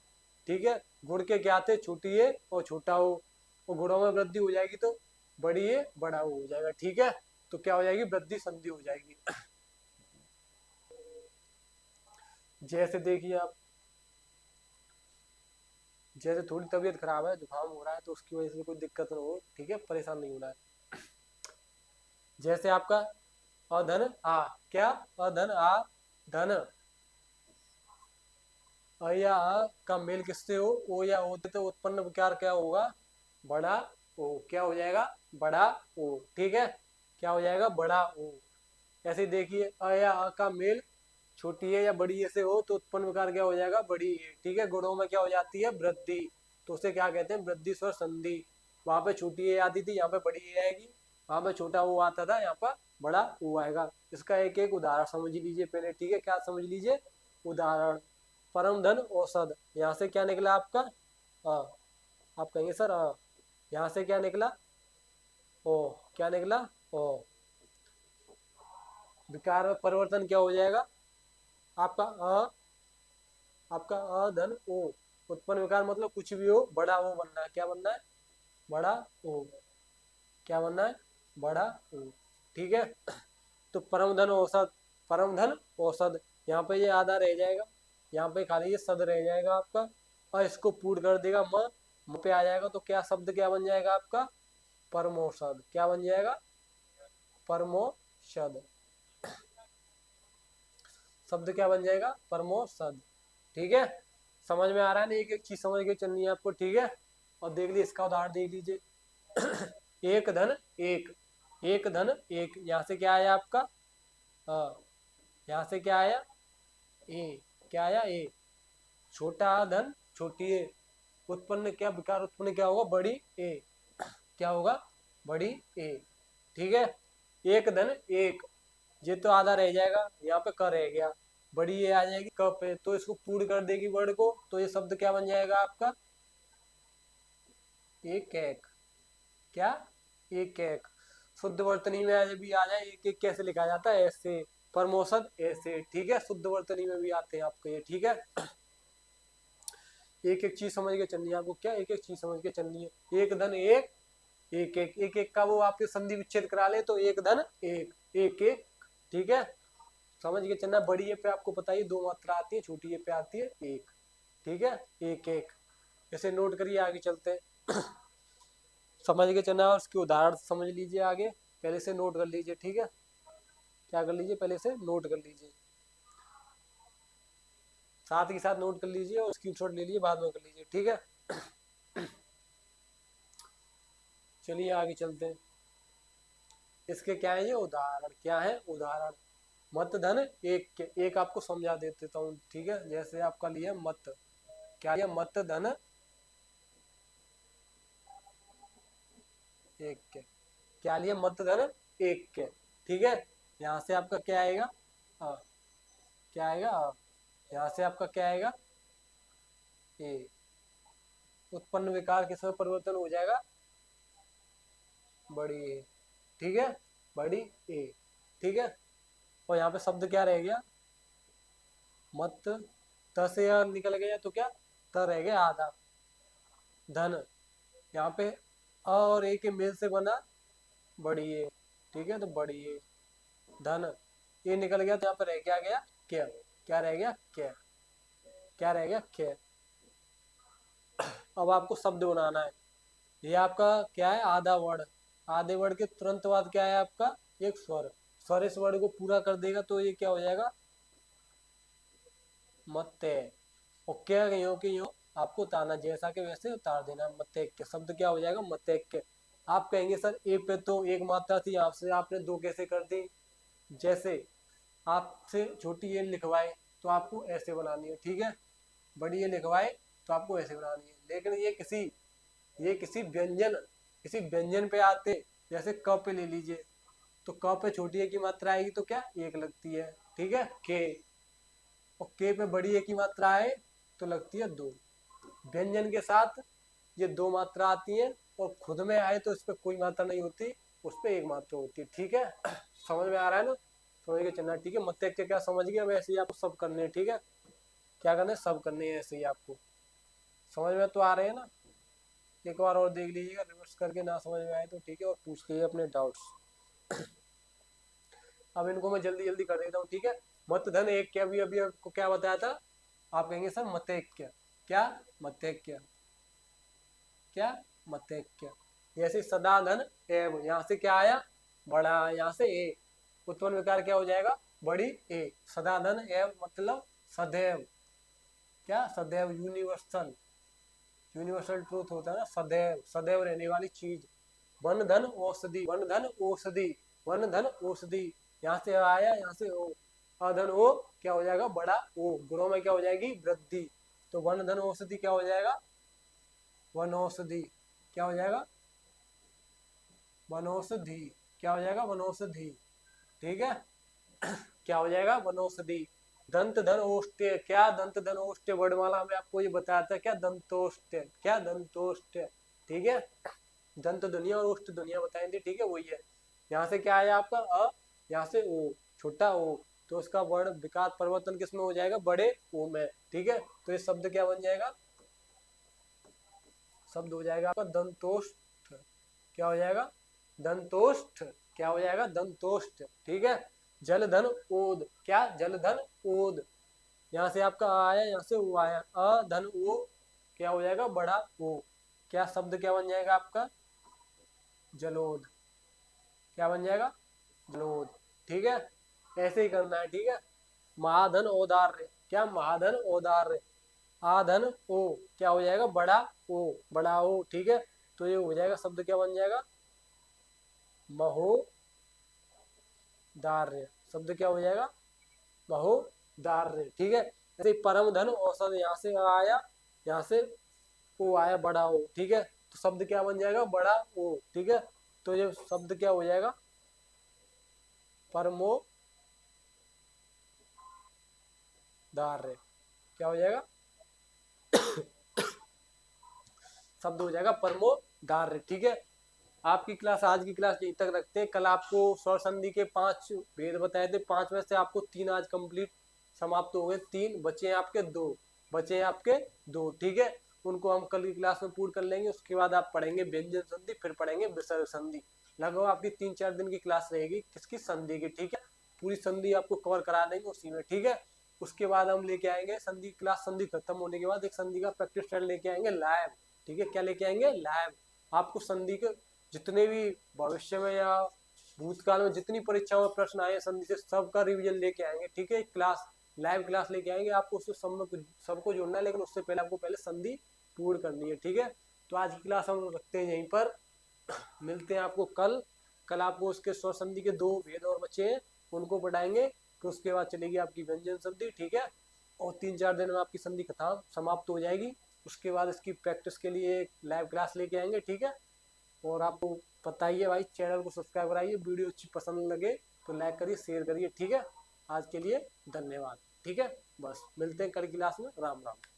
ठीक है, गुण के क्या थे, छोटी है और छोटा हो, और गुणों में वृद्धि हो जाएगी तो बड़ी है बड़ा हो जाएगा। ठीक है, तो क्या हो जाएगी, वृद्धि संधि हो जाएगी। जैसे देखिए आप, जैसे थोड़ी तबीयत खराब है, जुकाम हो रहा है, तो उसकी वजह से कोई दिक्कत ना हो। ठीक है, परेशान नहीं होना है। जैसे आपका अधन आ, क्या, अधन आ, धन, अ या आ का मेल किससे हो, ओ या ओ, तो उत्पन्न विकार क्या होगा, बड़ा ओ। क्या हो जाएगा, बड़ा ओ। ठीक है, क्या हो जाएगा, बड़ा ओ। ऐसे देखिए, अ या आ का मेल छोटी है या बड़ी ए से हो तो उत्पन्न विकार क्या हो जाएगा, बड़ी ए। ठीक है, गुणों में क्या हो जाती है, वृद्धि, तो उसे क्या कहते हैं, वृद्धि स्वर संधि। वहां पे छोटी ए आती थी, यहाँ पे बड़ी ए आएगी, वहां पे छोटा ओ आता था, यहाँ पर बड़ा ओ आएगा। इसका एक एक उदाहरण समझ लीजिए पहले। ठीक है, क्या समझ लीजिए, उदाहरण, परम धन औषध, यहाँ से क्या निकला आपका, अ, आप कहेंगे सर यहाँ से क्या निकला, ओ, क्या निकला, ओ, विकार में परिवर्तन क्या हो जाएगा आपका, आपका धन ओ, उत्पन्न विकार मतलब कुछ भी हो, बड़ा ओ बनना है। क्या बनना है, बड़ा ओ। क्या बनना है, बड़ा ओ। ठीक है, तो परम धन औसत, परम धन औसत, यहाँ पे ये आधा रह जाएगा, यहाँ पे खाली ये सद रह जाएगा आपका, और इसको पूर्ण कर देगा म पे आ जाएगा, तो क्या शब्द क्या बन जाएगा आपका, परमोषद। क्या बन जाएगा, परमोषद, शब्द क्या बन जाएगा, परमोषद। ठीक है, समझ में आ रहा है ना, एक एक चीज समझ के चलनी है आपको। ठीक है, और देख लीजिए इसका उदाहरण देख लीजिए। एक धन एक, एक धन एक, यहाँ से क्या आया आपका, यहाँ से क्या आया, ए, क्या आया, ए, छोटा धन छोटी ए, उत्पन्न क्या विकार, उत्पन्न क्या होगा, बड़ी ए। क्या होगा, बड़ी ए। ठीक है, एक धन एक, ये तो आधा रह जाएगा, यहाँ पे क रह गया, बड़ी ए आ जाएगी क पे, तो इसको पूर्ण कर देगी वर्ड को, तो ये शब्द क्या बन जाएगा आपका, एक एक। क्या, एक एक। शुद्ध वर्तनी में भी आ जाए एक एक, कैसे लिखा जाता है, ऐसे, परमोषद ऐसे। ठीक है, शुद्ध वर्तनी में भी आते हैं आपके ये। ठीक है, एक एक चीज समझ के चलनी है आपको, क्या, एक एक चीज समझ के चलनी है। एक धन एक, एक एक का वो आपके संधि विच्छेद करा ले तो एक धन एक, एक एक, ठीक है। समझ के चलना। बड़ी ए पे आपको पता ही 2 मात्रा आती है, छोटी ए पे आती है एक, ठीक है। एक एक ऐसे नोट करिए, आगे चलते हैं। समझ के चलना और उसके उदाहरण समझ लीजिए आगे, पहले से नोट कर लीजिए, ठीक है। क्या कर लीजिए, पहले से नोट कर लीजिए, साथ ही साथ नोट कर लीजिए और स्क्रीनशॉट ले लीजिए, बाद में कर लीजिए, ठीक है। चलिए आगे चलते हैं। इसके क्या है, ये उदाहरण क्या है, उदाहरण। मत धन एक के, एक आपको समझा देता हूँ, ठीक है। जैसे आपका लिया मत, क्या लिया, मत धन एक के, क्या लिया, मत धन एक के, ठीक है। यहाँ से आपका क्या आएगा, क्या आएगा, यहाँ से आपका क्या आएगा, ए। उत्पन्न विकार किसमें परिवर्तन हो जाएगा, बड़ी ए, ठीक है, बड़ी ए, ठीक है। और यहाँ पे शब्द क्या रह गया, मत, त से यार निकल गया तो क्या, त रह गया आधा, धन, यहाँ पे अ और ए के मेल से बना बड़ी ए, ठीक है। तो बड़ी ए, धन, ये निकल गया तो यहाँ पे रह क्या गया, क्या, क्या रह गया, क्या, क्या रह गया, क्या। अब आपको शब्द बनाना है। ये आपका क्या है, आधा वर्ण, आधे वर्ण के तुरंत बाद क्या है आपका, एक स्वर, स्वर इस वर्ण को पूरा कर देगा तो ये क्या हो जाएगा, मत्ते। और क्या यो कि यो आपको उतारना, जैसा कि वैसे उतार देना, मत्ते के शब्द क्या हो जाएगा, मत्ते के। आप कहेंगे सर ए पे तो एक मात्रा थी, आपसे आपने दो कैसे कर दी। जैसे आपसे छोटी ए लिखवाए तो आपको ऐसे बनानी है, ठीक है। बड़ी ए लिखवाए तो आपको ऐसे बनानी है। लेकिन ये किसी व्यंजन, किसी व्यंजन पे आते, जैसे क पे ले लीजिए, तो क पे छोटी ए की मात्रा आएगी तो क्या, एक लगती है, ठीक है, के। और के पे बड़ी ए की मात्रा आए तो लगती है दो। व्यंजन के साथ ये दो मात्रा आती है, और खुद में आए तो इस पे कोई मात्रा नहीं होती, उस पे एक मात्रा होती है, ठीक है। समझ में आ रहा है ना, समझ के चलना, ठीक है। मत क्या समझ गया, वैसे ही आपको सब करने हैं, ठीक है। क्या करना है, सब करने हैं ऐसे ही आपको, समझ में तो आ रहे हैं ना। एक बार और देख लीजिएगा, रिवर्स करके ना समझ में आए तो ठीक है, और पूछ लीजिए अपने डाउट्स। अब इनको मैं जल्दी जल्दी कर देता हूँ, ठीक है। मत धन एक क्या, अभी अभी आपको क्या बताया था, आप कहेंगे सर मतेक्य, क्या, मतेक्य, क्या, मतेक्य। जैसे सदा धन एव, यहाँ से क्या आया, बड़ा, यहाँ से ए, उत्पन्न विकार क्या हो जाएगा, बड़ी ए। सदा धन एव मतलब सदैव, क्या, सदैव, यूनिवर्सल, यूनिवर्सल ट्रूथ होता है ना, सदैव, सदैव रहने वाली चीज। वन धन औषधि, वन धन औषधि, वन धन औषधि, यहाँ से आया, यहाँ से ओ, अधन ओ क्या हो जाएगा, बड़ा ओ, गुणों में क्या हो जाएगी, वृद्धि। तो वन धन औषधि क्या हो जाएगा, वनौषधि, क्या हो जाएगा, वनौषधि, क्या हो जाएगा, वनौषधि, ठीक है। क्या हो जाएगा, वनौषधि। दंत धन ओष्ठ्य, क्या, दंत धन ओष्ठ्य, वर्णमाला में आपको ये बताया था, क्या, दंतोष्ठ्य, क्या, दंतोष्ठ्य, ठीक है। दंत दुनिया और ओष्ठ दुनिया बताई थी, ठीक है, वही है। यहाँ से क्या आया आपका अ, यहाँ से ओ, छोटा ओ, तो उसका वर्ण विकार परिवर्तन किस में हो जाएगा, बड़े ओ में, ठीक है। तो ये शब्द क्या बन जाएगा, शब्द हो जाएगा आपका दंतोष्ठ, क्या हो जाएगा, दंतोष्ठ, क्या हो जाएगा, दंतोष्ठ, ठीक है। जल धन ओद, क्या, जल धन ओद, यहाँ से आपका आया, यहाँ से ओ आया, अ धन ओ, क्या हो जाएगा, बड़ा ओ, क्या शब्द क्या बन जाएगा आपका, जलोद, क्या बन जाएगा, जलोद, ठीक है। ऐसे ही करना है, ठीक है। महाधन औदार्य, क्या, महाधन औदार्य, आधन ओ, क्या हो जाएगा, बड़ा ओ, बड़ा ओ, ठीक है। तो ये हो जाएगा, शब्द क्या बन जाएगा, महोदार्य, शब्द क्या हो जाएगा, महोदार्य, ठीक है। ऐसे परम धन औसत, यहाँ से आया, यहाँ से ओ आया, बड़ा ओ, ठीक है। तो शब्द क्या बन जाएगा, बड़ा ओ, ठीक है। तो ये शब्द क्या हो जाएगा, परमो दार्य, क्या हो जाएगा, शब्द हो जाएगा परमो दार्य, ठीक है। आपकी क्लास, आज की क्लास यहीं तक रखते हैं। कल आपको स्वर संधि के 5 भेद बताए थे, 5 में से आपको 3 आज कंप्लीट समाप्त हो गए, 3 बचे हैं आपके 2, बचे हैं आपके 2, ठीक है। उनको हम कल की क्लास में पूर्ण कर लेंगे। उसके बाद आप पढ़ेंगे व्यंजन संधि, फिर पढ़ेंगे विसर्ग संधि। लगभग आपकी 3-4 दिन की क्लास रहेगी किसकी, संधि की, ठीक है। पूरी संधि आपको कवर करा देंगे उसी में, ठीक है। उसके बाद हम लेके आएंगे संधि क्लास, संधि खत्म होने के बाद एक संधि का प्रैक्टिस टेस्ट लेके आएंगे लाइव, ठीक है। क्या लेके आएंगे, लाइव। आपको संधि के जितने भी भविष्य में या भूतकाल में जितनी परीक्षाओं में प्रश्न आए संधि से सबका रिवीजन लेके आएंगे, ठीक है। क्लास, लाइव क्लास लेके आएंगे। आपको उससे सबको जोड़ना है, लेकिन उससे पहले आपको पहले संधि पूर्ण करनी है, ठीक है। तो आज की क्लास हम रखते हैं यहीं पर। मिलते हैं आपको कल। कल आपको उसके स्वर संधि के 2 भेद और बचे हैं, उनको पढ़ाएंगे। फिर उसके बाद चलेगी आपकी व्यंजन संधि, ठीक है। और 3-4 दिन में आपकी संधि खत्म समाप्त हो जाएगी। उसके बाद इसकी प्रैक्टिस के लिए एक लाइव क्लास लेके आएंगे, ठीक है। और आपको पता ही है भाई, चैनल को सब्सक्राइब कराइए। वीडियो अच्छी पसंद लगे तो लाइक करिए, शेयर करिए, ठीक है। आज के लिए धन्यवाद, ठीक है। बस मिलते हैं कल की क्लास में। राम राम।